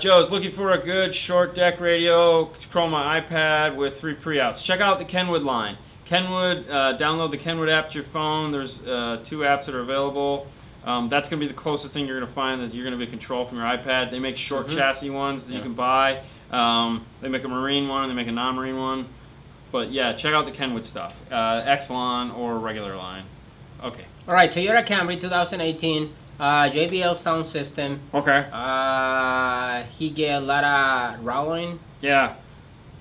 Joe's looking for a good short deck radio to control my iPad with 3 pre-outs. Check out the Kenwood line. Kenwood, download the Kenwood app to your phone. There's 2 apps that are available. That's going to be the closest thing you're going to find that you're going to be controlled from your iPad. They make short chassis ones that you can buy. They make a marine one and they make a non-marine one. But yeah, check out the Kenwood stuff. Exelon or regular line. Okay. All right, Toyota Camry 2018, JBL sound system. Okay. He get a lot of roaring. Yeah.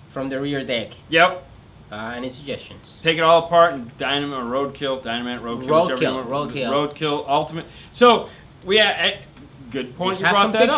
From the rear deck. Yep. Any suggestions? Take it all apart and dynamite or roadkill, roadkill, ultimate. So we good point. You brought that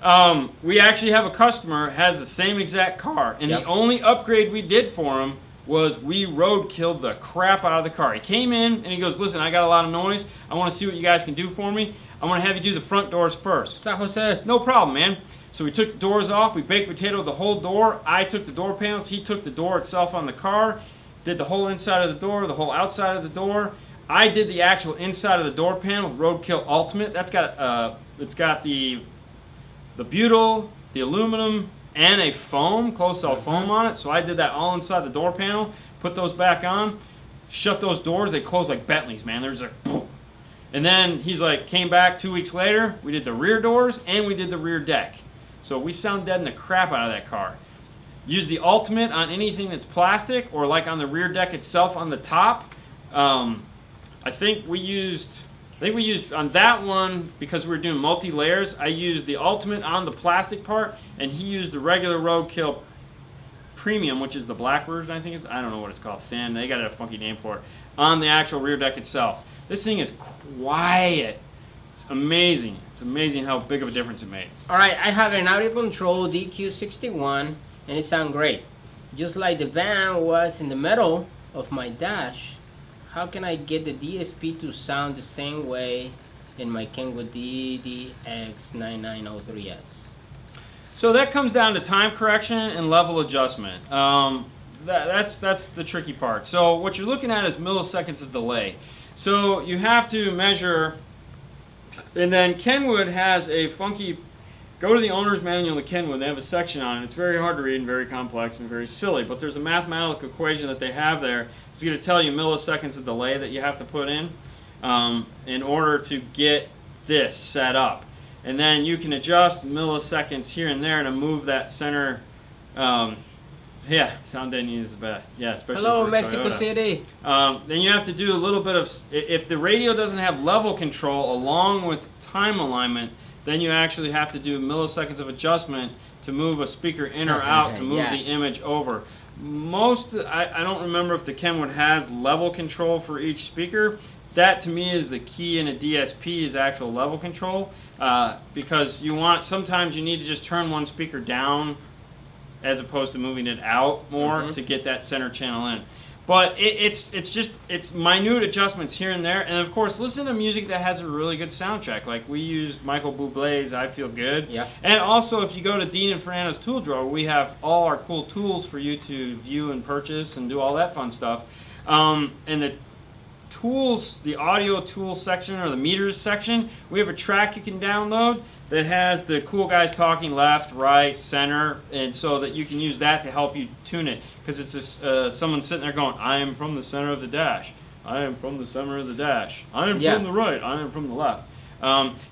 up. We actually have a customer has the same exact car, and the only upgrade we did for him was we roadkilled the crap out of the car. He came in and he goes, "Listen, I got a lot of noise. I want to see what you guys can do for me. I want to have you do the front doors first." San Jose. No problem, man. So we took the doors off, we baked potato the whole door. I took the door panels, he took the door itself on the car, did the whole inside of the door, the whole outside of the door. I did the actual inside of the door panel with Roadkill Ultimate. That's got it's got the butyl, the aluminum, and a foam, closed cell foam on it. So I did that all inside the door panel, put those back on, shut those doors, they close like Bentleys, man. There's a boom. And then he's like, came back 2 weeks later, we did the rear doors and we did the rear deck. So we sound deaden the crap out of that car. Use the Ultimate on anything that's plastic or like on the rear deck itself on the top. I think we used on that one, because we were doing multi-layers, I used the Ultimate on the plastic part and he used the regular Roadkill Premium, which is the black version, I think I don't know what it's called, thin, they got a funky name for it, on the actual rear deck itself. This thing is quiet. It's amazing. It's amazing how big of a difference it made. All right, I have an audio control DQ61, and it sounds great. Just like the van was in the middle of my dash, how can I get the DSP to sound the same way in my Kenwood DDX9903S? So that comes down to time correction and level adjustment. That's the tricky part. So what you're looking at is milliseconds of delay. So you have to measure. And then Kenwood has a funky, go to the owner's manual of Kenwood, they have a section on it. It's very hard to read and very complex and very silly, but there's a mathematical equation that they have there. It's going to tell you milliseconds of delay that you have to put in order to get this set up. And then you can adjust milliseconds here and there to move that center. Yeah, sound deadening is the best. Yeah, especially Hello, for Mexico Toyota. City. Then you have to do a little bit of, if the radio doesn't have level control along with time alignment, then you actually have to do milliseconds of adjustment to move a speaker in or out to move the image over. I don't remember if the Kenwood has level control for each speaker. That to me is the key in a DSP is actual level control, because sometimes you need to just turn one speaker down as opposed to moving it out more to get that center channel in. But it's minute adjustments here and there, and of course listen to music that has a really good soundtrack. Like we use Michael Bublé's "I Feel Good," and also if you go to Dean and Fernando's tool drawer, we have all our cool tools for you to view and purchase and do all that fun stuff. And tools, the audio tools section or the meters section, we have a track you can download that has the cool guys talking left, right, center, and so that you can use that to help you tune it. Because it's someone sitting there going, I am from the center of the dash. I am from the center of the dash. I am from the right. I am from the left.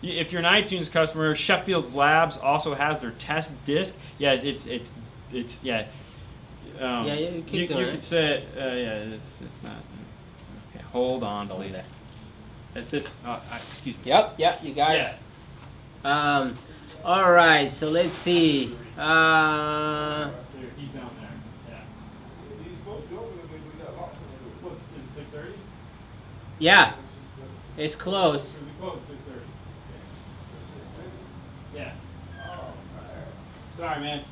If you're an iTunes customer, Sheffield's Labs also has their test disc. Yeah, it's yeah. You keep doing you it. could say it's not. Okay, hold on, please. At this, excuse me. Yep, you got it. All right, so let's see. He's down there. Yeah. Is it 6:30? Yeah, it's close. It'll be close at 6:30. Yeah. Sorry, man.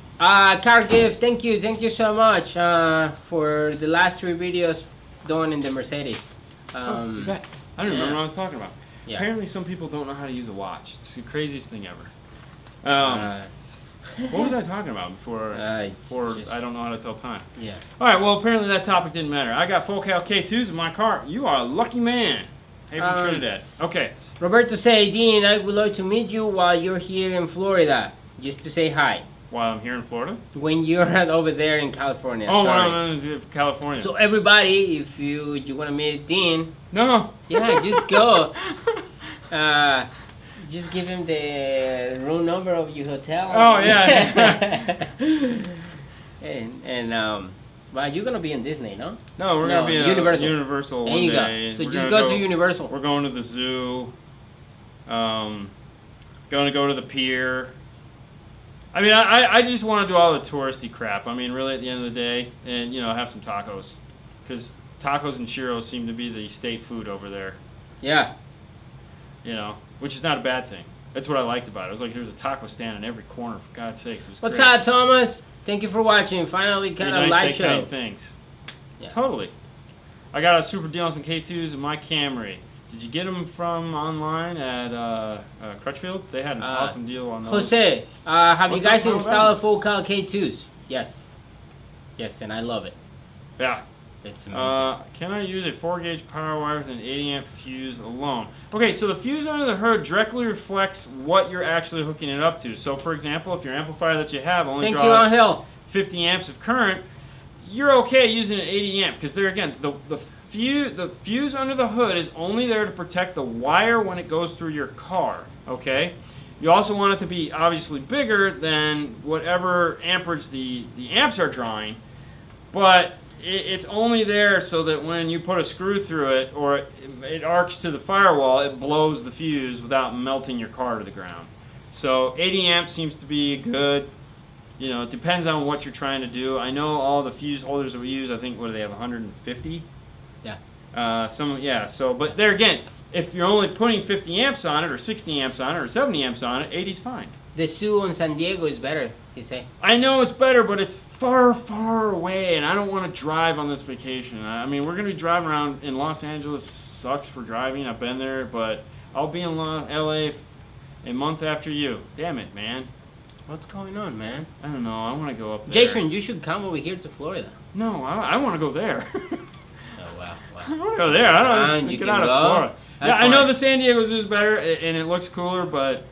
Car Gift, thank you so much for the last 3 videos done in the Mercedes. You bet. I don't remember what I was talking about. Yeah. Apparently, some people don't know how to use a watch. It's the craziest thing ever. What was I talking about before? I don't know how to tell time. Yeah. All right. Well, apparently that topic didn't matter. I got full cal K2s in my car. You are a lucky man. Hey, from Trinidad. Okay. Roberto say, Dean, I would like to meet you while you're here in Florida, just to say hi. While I'm here in Florida? When you're over there in California. Oh, sorry. when I'm in California. So everybody, if you want to meet Dean, no. Yeah, just go. Just give him the room number of your hotel. Oh yeah. Well, you're gonna be in Disney, no? No, we're gonna be in Universal there one you day. Go. So just go to Universal. We're going to the zoo. Going to go to the pier. I mean, I just want to do all the touristy crap. I mean, really, at the end of the day, and have some tacos, because tacos and churros seem to be the state food over there. Yeah. Which is not a bad thing. That's what I liked about it. It was like there was a taco stand in every corner. For God's sakes, it was. What's great. up, Thomas? Thank you for watching. Finally, kind of live show. Kind things. Yeah. Totally. I got a super deal on some K2s in my Camry. Did you get them from online at Crutchfield? They had an awesome deal on those. Jose, have you guys installed full cal K2s? Yes. Yes, and I love it. Yeah. It's amazing. Can I use a 4-gauge power wire with an 80 amp fuse alone? Okay, so the fuse under the hood directly reflects what you're actually hooking it up to. So, for example, if your amplifier that you have only draws 50 amps of current, you're okay using an 80 amp because there again, the fuse under the hood is only there to protect the wire when it goes through your car. Okay. You also want it to be obviously bigger than whatever amperage the amps are drawing, but it's only there so that when you put a screw through it or it arcs to the firewall, it blows the fuse without melting your car to the ground. So 80 amps seems to be good. It depends on what you're trying to do. I know all the fuse holders that we use, I think, what do they have, 150? Yeah. But there again, if you're only putting 50 amps on it or 60 amps on it or 70 amps on it, 80's fine. The zoo in San Diego is better, you say? I know it's better, but it's far, far away, and I don't want to drive on this vacation. I mean, we're going to be driving around in Los Angeles. Sucks for driving. I've been there, but I'll be in LA a month after you. Damn it, man. What's going on, man? I don't know. I want to go up there. Jason, you should come over here to Florida. No, I want to go there. Oh, wow. I want to go there. I don't want to get out of Florida. Yeah, I know the San Diego Zoo is better, and it looks cooler, but...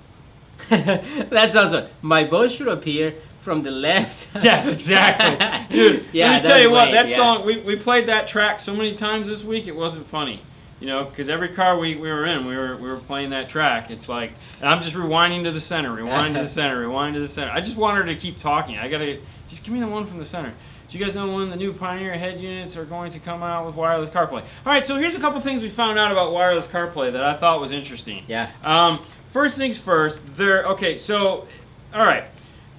That's awesome. My boat should appear from the left. Yes, exactly. Dude, yeah, let me tell you what, that song, we played that track so many times this week, it wasn't funny. Because every car we were in, we were playing that track. It's like, and I'm just rewinding to the center, rewind to the center, rewind to the center. I just want her to keep talking. I got to, just give me the one from the center. Do you guys know when the new Pioneer head units are going to come out with wireless CarPlay? All right, so here's a couple things we found out about wireless CarPlay that I thought was interesting. Yeah. First things first, all right.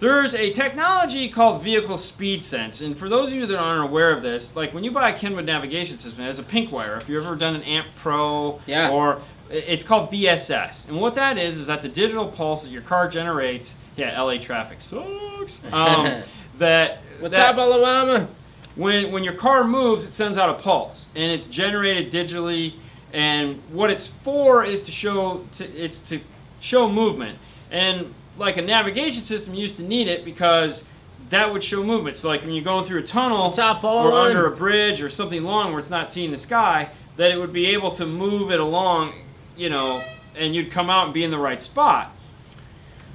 There's a technology called vehicle speed sense, and for those of you that aren't aware of this, like when you buy a Kenwood navigation system, it has a pink wire. If you've ever done an Amp Pro, or it's called VSS, and what that is that's a digital pulse that your car generates. Yeah, LA traffic sucks. What's up, Alabama? When your car moves, it sends out a pulse, and it's generated digitally. And what it's for is to show movement. And like a navigation system used to need it because that would show movement. So like when you're going through a tunnel or under a bridge or something long where it's not seeing the sky, that it would be able to move it along, and you'd come out and be in the right spot.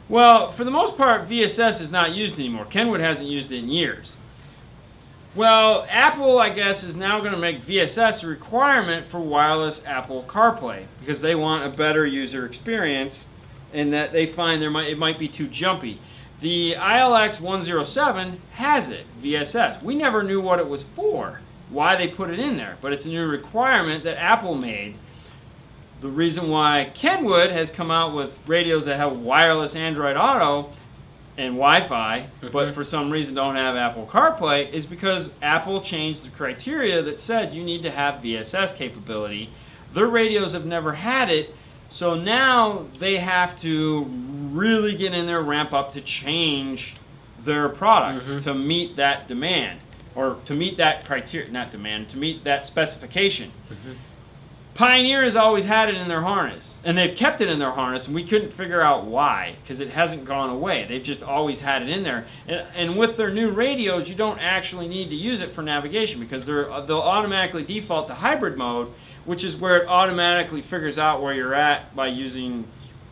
Well, for the most part, VSS is not used anymore. Kenwood hasn't used it in years. Well, Apple, I guess, is now going to make VSS a requirement for wireless Apple CarPlay because they want a better user experience and that they find it might be too jumpy. The ILX 107 has it, VSS. We never knew what it was for, why they put it in there, but it's a new requirement that Apple made. The reason why Kenwood has come out with radios that have wireless Android Auto and Wi-Fi, but for some reason don't have Apple CarPlay, is because Apple changed the criteria that said you need to have VSS capability. Their radios have never had it, so now they have to really get in there, ramp up to change their products to meet that demand, or to meet that criteria, not demand, to meet that specification. Pioneer has always had it in their harness, and they've kept it in their harness, and we couldn't figure out why, because it hasn't gone away. They've just always had it in there. And with their new radios, you don't actually need to use it for navigation, because they'll automatically default to hybrid mode, which is where it automatically figures out where you're at by using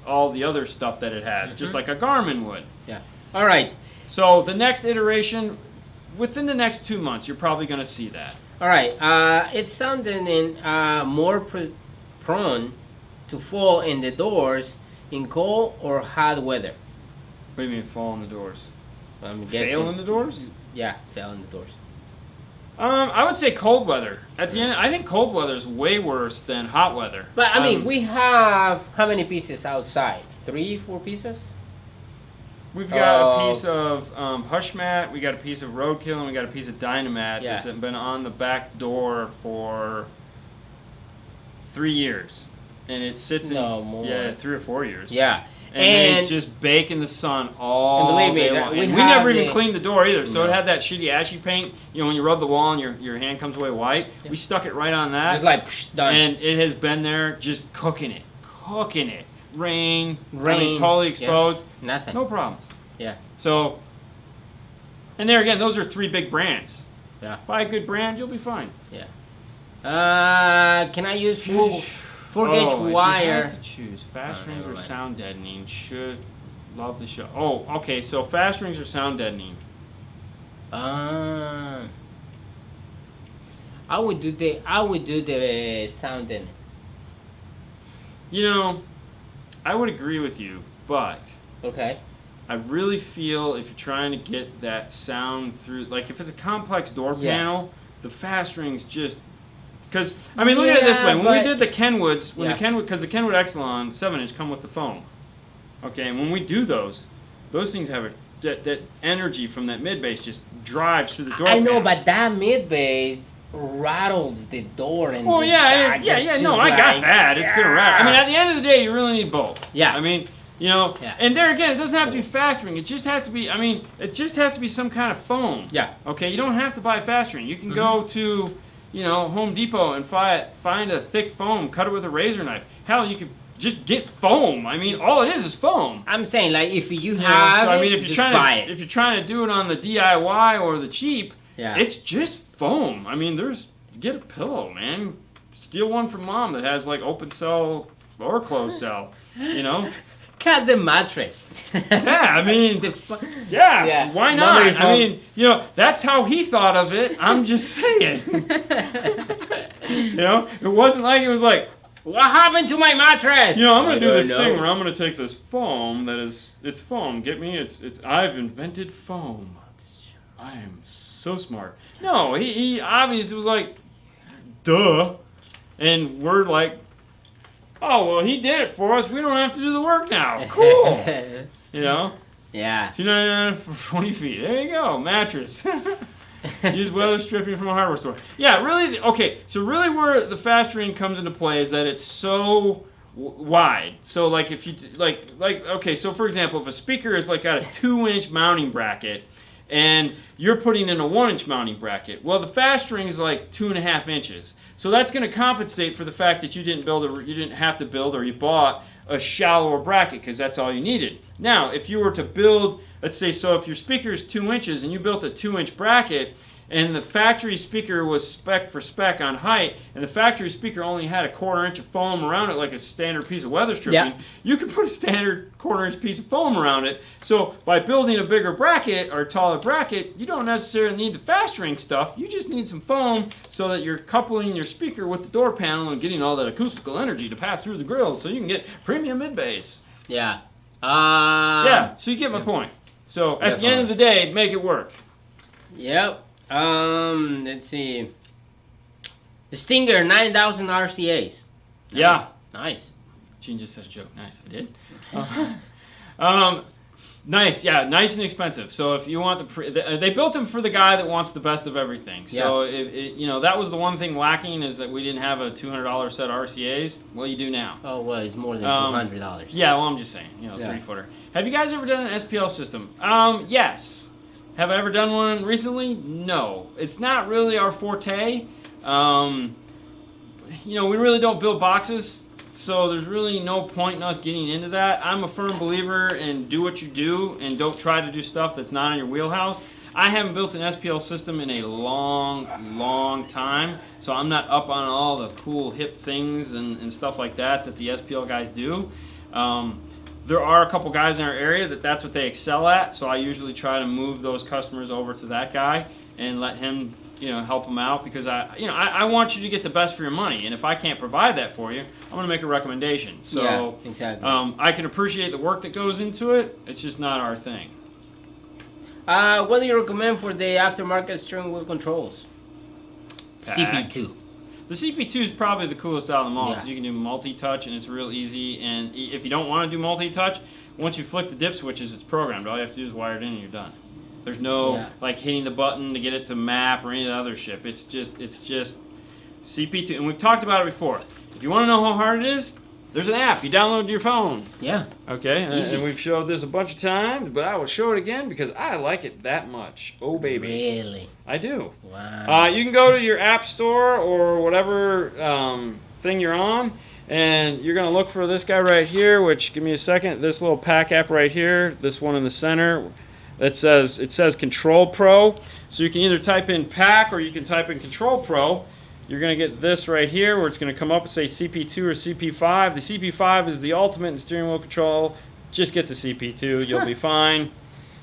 all the other stuff that it has, just like a Garmin would. Yeah. All right. So the next iteration, within the next 2 months, you're probably going to see that. All right. It's sounding more prone to fall in the doors in cold or hot weather. What do you mean fall in the doors? I'm Fail guessing. in the doors? Yeah, fail in the doors. I would say cold weather. At the end, I think cold weather is way worse than hot weather. But I mean, we have how many pieces outside? 3, 4 pieces? We've got a piece of Hushmat, we got a piece of Roadkill, and we got a piece of Dynamat Yeah. that's been on the back door for 3 years. And it sits more. 3 or 4 years. Yeah. And they just bake in the sun all believe me, day that long. we And have never even the- cleaned the door either. So No. it had that shitty ashy paint. When you rub the wall and your hand comes away white. Yeah. We stuck it right on that. Just like done. And it has been there just cooking it. Rain. I mean, totally exposed. Yeah. Nothing. No problems. Yeah. So, and there again, those are 3 big brands. Yeah. Buy a good brand, you'll be fine. Yeah. Can I use full gauge If wire? you had to choose fast rings never or mind. sound deadening, should love the show. Oh, okay. So fast rings or sound deadening? I would do the sound in. I would agree with you, but Okay. I really feel if you're trying to get that sound through, like if it's a complex door Yeah. panel, the fast rings just, because I mean, look at it this Yeah, way: when we but- did the Kenwoods, Yeah. because the Kenwood Exelon 7-inch come with the foam. Okay, and when we do those things have that energy from that mid bass just drives through the door. I know, panel. but that mid bass rattles the door and. Well, the yeah, back. yeah, It's yeah. just No, I got like- that. It's gonna rattle. I mean, at the end of the day, you really need both. Yeah. I mean, Yeah. and there again, it doesn't have to be fast ring. It just has to be. I mean, it just has to be some kind of foam. Yeah. Okay, you don't have to buy fast ring. You can go to, Home Depot and find a thick foam, cut it with a razor knife. Hell, you could just get foam. I mean, all it is foam. I'm saying, like, if you You know, have so I mean, it, if you're just trying buy to it. if you're trying to do it on the DIY or the cheap, Yeah. it's just foam. I mean, get a pillow, man. Steal one from mom that has like open cell or closed cell. Cut the mattress. Yeah, I mean, yeah, why not? Memory I foam. mean, that's how he thought of it. I'm just saying. It wasn't like it was like, What happened to my mattress? I'm gonna I do this don't thing know. where I'm gonna take this foam it's foam. Get me? I've invented foam. I am so smart. No, he obviously was like, duh, and we're like, oh well, he did it for us. We don't have to do the work now. Cool. Yeah. $2.99 for 20 feet. There you go, mattress. Use weather stripping from a hardware store. Yeah, really. Okay, so really where the fast ring comes into play is that it's so wide. So like if you okay, so for example, if a speaker is like got a 2-inch mounting bracket and you're putting in a 1-inch mounting bracket, well the fast ring is like 2.5 inches. So that's going to compensate for the fact that you didn't have to build, or you bought a shallower bracket because that's all you needed. Now, if you were to build, let's say, so if your speaker is 2 inches and you built a 2-inch bracket, and the factory speaker was spec for spec on height, and the factory speaker only had a 1/4 inch of foam around it like a standard piece of weather stripping, you could put a standard 1/4 inch piece of foam around it. So by building a bigger bracket or taller bracket, you don't necessarily need the fast ring stuff. You just need some foam so that you're coupling your speaker with the door panel and getting all that acoustical energy to pass through the grill so you can get premium mid-bass. Yeah. Yeah, so you get my point. So at the end of the day, make it work. Yep. Let's see. The Stinger 9,000 RCAs. Nice. Yeah. Nice. Gene just said a joke. Nice, I did. Nice, yeah, nice and expensive. So if you want they built them for the guy that wants the best of everything. So you know, that was the one thing lacking, is that we didn't have a $200 set RCAs. Well, you do now. Oh, well, it's more than $200. Yeah, well, I'm just saying, you know, 3-footer. Have you guys ever done an SPL system? Yes. Have I ever done one recently? No. It's not really our forte. You know, we really don't build boxes. So there's really no point in us getting into that. I'm a firm believer in do what you do and don't try to do stuff that's not in your wheelhouse. I haven't built an SPL system in a long time, so I'm not up on all the cool hip things and stuff like that the SPL guys do. There are a couple guys in our area that's what they excel at, so I usually try to move those customers over to that guy and let him, you know, help them out, because I want you to get the best for your money, and if I can't provide that for you, I'm going to make a recommendation. So yeah, exactly. I can appreciate the work that goes into it. It's just not our thing. What do you recommend for the aftermarket steering wheel controls? Pack. CP2. The CP2 is probably the coolest out of them all, because Yeah. you can do multi-touch and it's real easy. And if you don't want to do multi-touch, once you flick the dip switches, it's programmed. All you have to do is wire it in and you're done. There's no like hitting the button to get it to map or any of the other shit. It's just CP2. And we've talked about it before. If you want to know how hard it is, there's an app. You download to your phone. Yeah. Okay, and we've showed this a bunch of times, but I will show it again because I like it that much. Oh, baby. Really? I do. Wow. You can go to your app store or whatever thing you're on, and you're going to look for this guy right here, which, give me a second, this little pack app right here, this one in the center. It says Control Pro. So you can either type in Pack or you can type in Control Pro. You're going to get this right here where it's going to come up and say CP2 or CP5. The CP5 is the ultimate in steering wheel control. Just get the CP2. You'll be fine.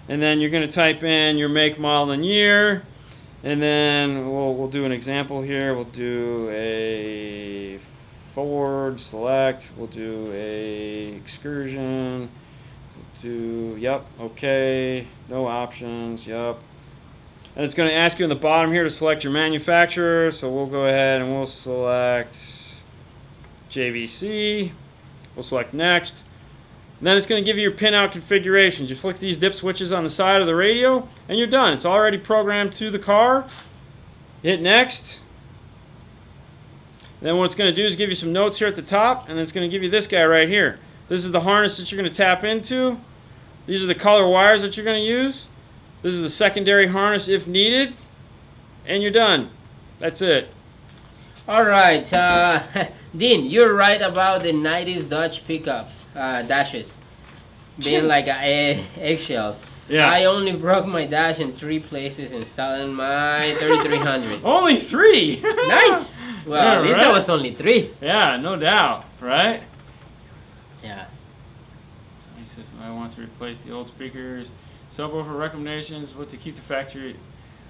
And then you're going to type in your make, model, and year. And then we'll do an example here. We'll do a Ford Select. We'll do a Excursion. Yep, okay, no options, yep. And it's going to ask you in the bottom here to select your manufacturer, so we'll go ahead and we'll select JVC. We'll select next. And then it's going to give you your pinout configurations. You flick these dip switches on the side of the radio, and you're done. It's already programmed to the car. Hit next. And then what it's going to do is give you some notes here at the top, and then it's going to give you this guy right here. This is the harness that you're going to tap into. These are the color wires that you're going to use. This is the secondary harness if needed. And you're done. That's it. All right. Dean, you're right about the 90s Dodge pickups, dashes, being like eggshells. Yeah. I only broke my dash in 3 places installing my 3300. Only 3? Nice. Well, Yeah, at least right? that was only 3. Yeah, no doubt, right? Yeah. Sony system, I want to replace the old speakers. Subwoofer recommendations, what to keep the factory.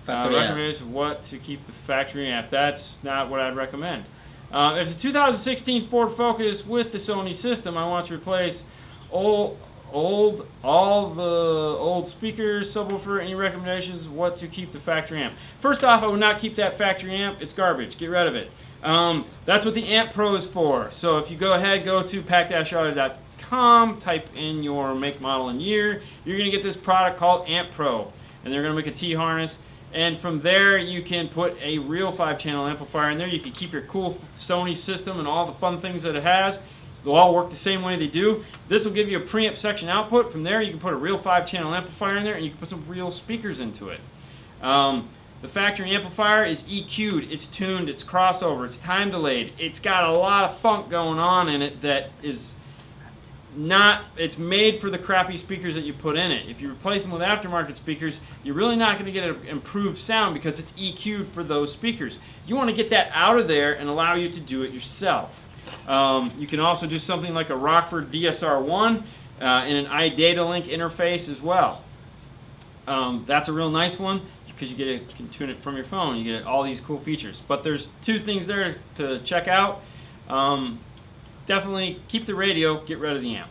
Recommendations, what to keep the factory amp. That's not what I'd recommend. If it's a 2016 Ford Focus with the Sony system, I want to replace all the old speakers, subwoofer. Any recommendations, what to keep the factory amp? First off, I would not keep that factory amp. It's garbage. Get rid of it. That's what the Amp Pro is for. So if you go ahead, go to pack-auto.com, type in your make, model, and year, you're going to get this product called Amp Pro. And they're going to make a T-harness. And from there, you can put a real 5-channel amplifier in there. You can keep your cool Sony system and all the fun things that it has. They'll all work the same way they do. This will give you a preamp section output. From there, you can put a real 5-channel amplifier in there, and you can put some real speakers into it. The factory amplifier is EQ'd, it's tuned, it's crossover, it's time delayed. It's got a lot of funk going on in it that is it's made for the crappy speakers that you put in it. If you replace them with aftermarket speakers, you're really not going to get an improved sound because it's EQ'd for those speakers. You want to get that out of there and allow you to do it yourself. You can also do something like a Rockford DSR1 in an iDataLink interface as well. That's a real nice one because you can tune it from your phone. You get all these cool features. But there's two things there to check out. Definitely keep the radio, get rid of the amp.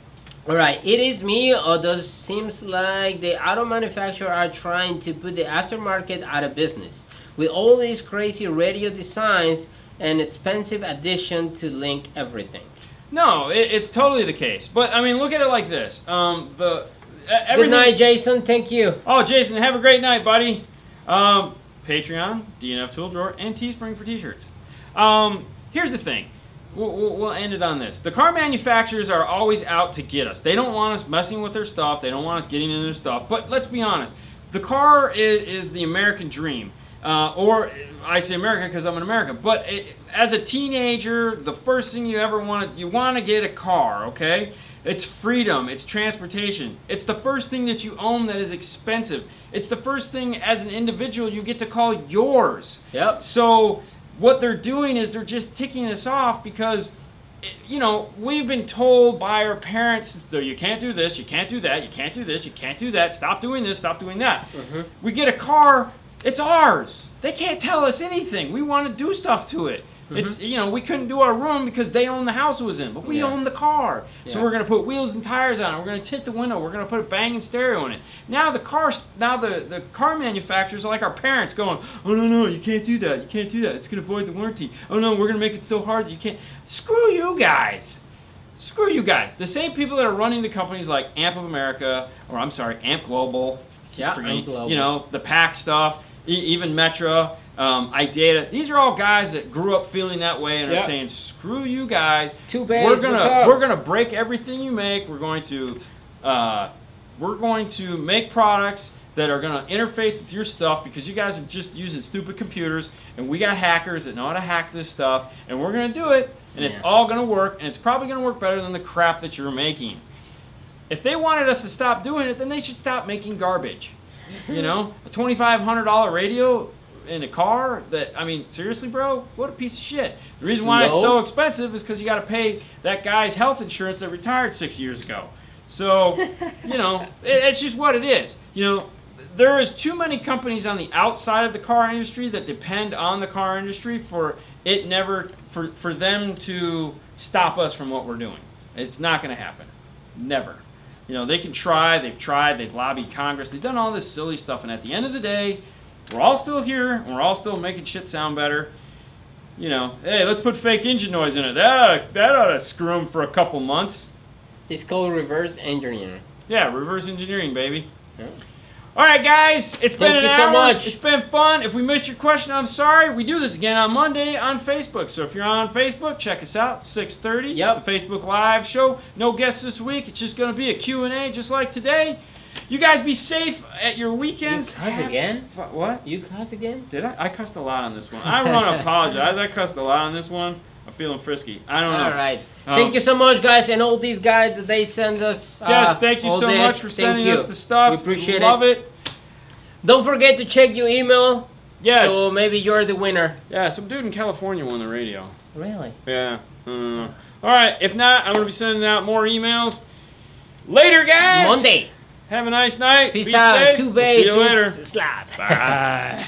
All right, it is me, or does seems like the auto manufacturers are trying to put the aftermarket out of business with all these crazy radio designs and expensive addition to link everything. No, it's totally the case. But I mean, look at it like this. Good night, Jason. Thank you. Oh, Jason, have a great night, buddy. Patreon, DNF Tool Drawer, and Teespring for t-shirts. Here's the thing. We'll end it on this. The car manufacturers are always out to get us. They don't want us messing with their stuff. They don't want us getting in their stuff. But let's be honest. The car is the American dream. Or I say America because I'm in America. But as a teenager, the first thing you want to get a car, okay? It's freedom. It's transportation. It's the first thing that you own that is expensive. It's the first thing as an individual you get to call yours. Yep. So what they're doing is they're just ticking us off because, we've been told by our parents, you can't do this, you can't do that, you can't do this, you can't do that, stop doing this, stop doing that. Mm-hmm. We get a car, it's ours. They can't tell us anything. We want to do stuff to it. Mm-hmm. It's we couldn't do our room because they own the house it was in, but we own the car. Yeah. So we're going to put wheels and tires on it. We're going to tint the window. We're going to put a banging stereo in it. Now the car manufacturers are like our parents going, oh no, you can't do that. You can't do that. It's going to void the warranty. Oh no, we're going to make it so hard that you can't. Screw you guys. Screw you guys. The same people that are running the companies like Amp of America, Amp Global. Yeah, Amp Global. The PAC stuff, even Metra. iData. These are all guys that grew up feeling that way and are saying, "Screw you guys. Too bad. We're gonna break everything you make. We're going to make products that are gonna interface with your stuff because you guys are just using stupid computers, and we got hackers that know how to hack this stuff, and we're gonna do it, and it's all gonna work, and it's probably gonna work better than the crap that you're making. If they wanted us to stop doing it, then they should stop making garbage. A $2,500 radio." In a car seriously, bro, what a piece of shit. The reason why it's so expensive is because you got to pay that guy's health insurance that retired 6 years ago. So, it's just what it is. There is too many companies on the outside of the car industry that depend on the car industry for them to stop us from what we're doing. It's not going to happen. Never. They can try, they've lobbied Congress, they've done all this silly stuff, and at the end of the day, we're all still here, and we're all still making shit sound better. Hey, let's put fake engine noise in it. That ought to screw them for a couple months. It's called reverse engineering. Yeah, reverse engineering, baby. Yeah. All right, guys, it's been an hour. Thank you so much. It's been fun. If we missed your question, I'm sorry. We do this again on Monday on Facebook. So if you're on Facebook, check us out. 6:30. Yep. It's the Facebook Live show. No guests this week. It's just going to be a Q&A just like today. You guys be safe at your weekends. You cuss again? What? You cuss again? Did I? I cussed a lot on this one. I want to apologize. I cussed a lot on this one. I'm feeling frisky. I don't know. All right. Thank you so much, guys, and all these guys that they send us. Yes, thank you so much for sending us the stuff. We appreciate Love it. Don't forget to check your email. Yes. So maybe you're the winner. Yeah, some dude in California won the radio. Really? Yeah. All right. If not, I'm going to be sending out more emails. Later, guys. Monday. Have a nice night. Peace Be out. safe. Two We'll see you bases. later. Slap. Bye.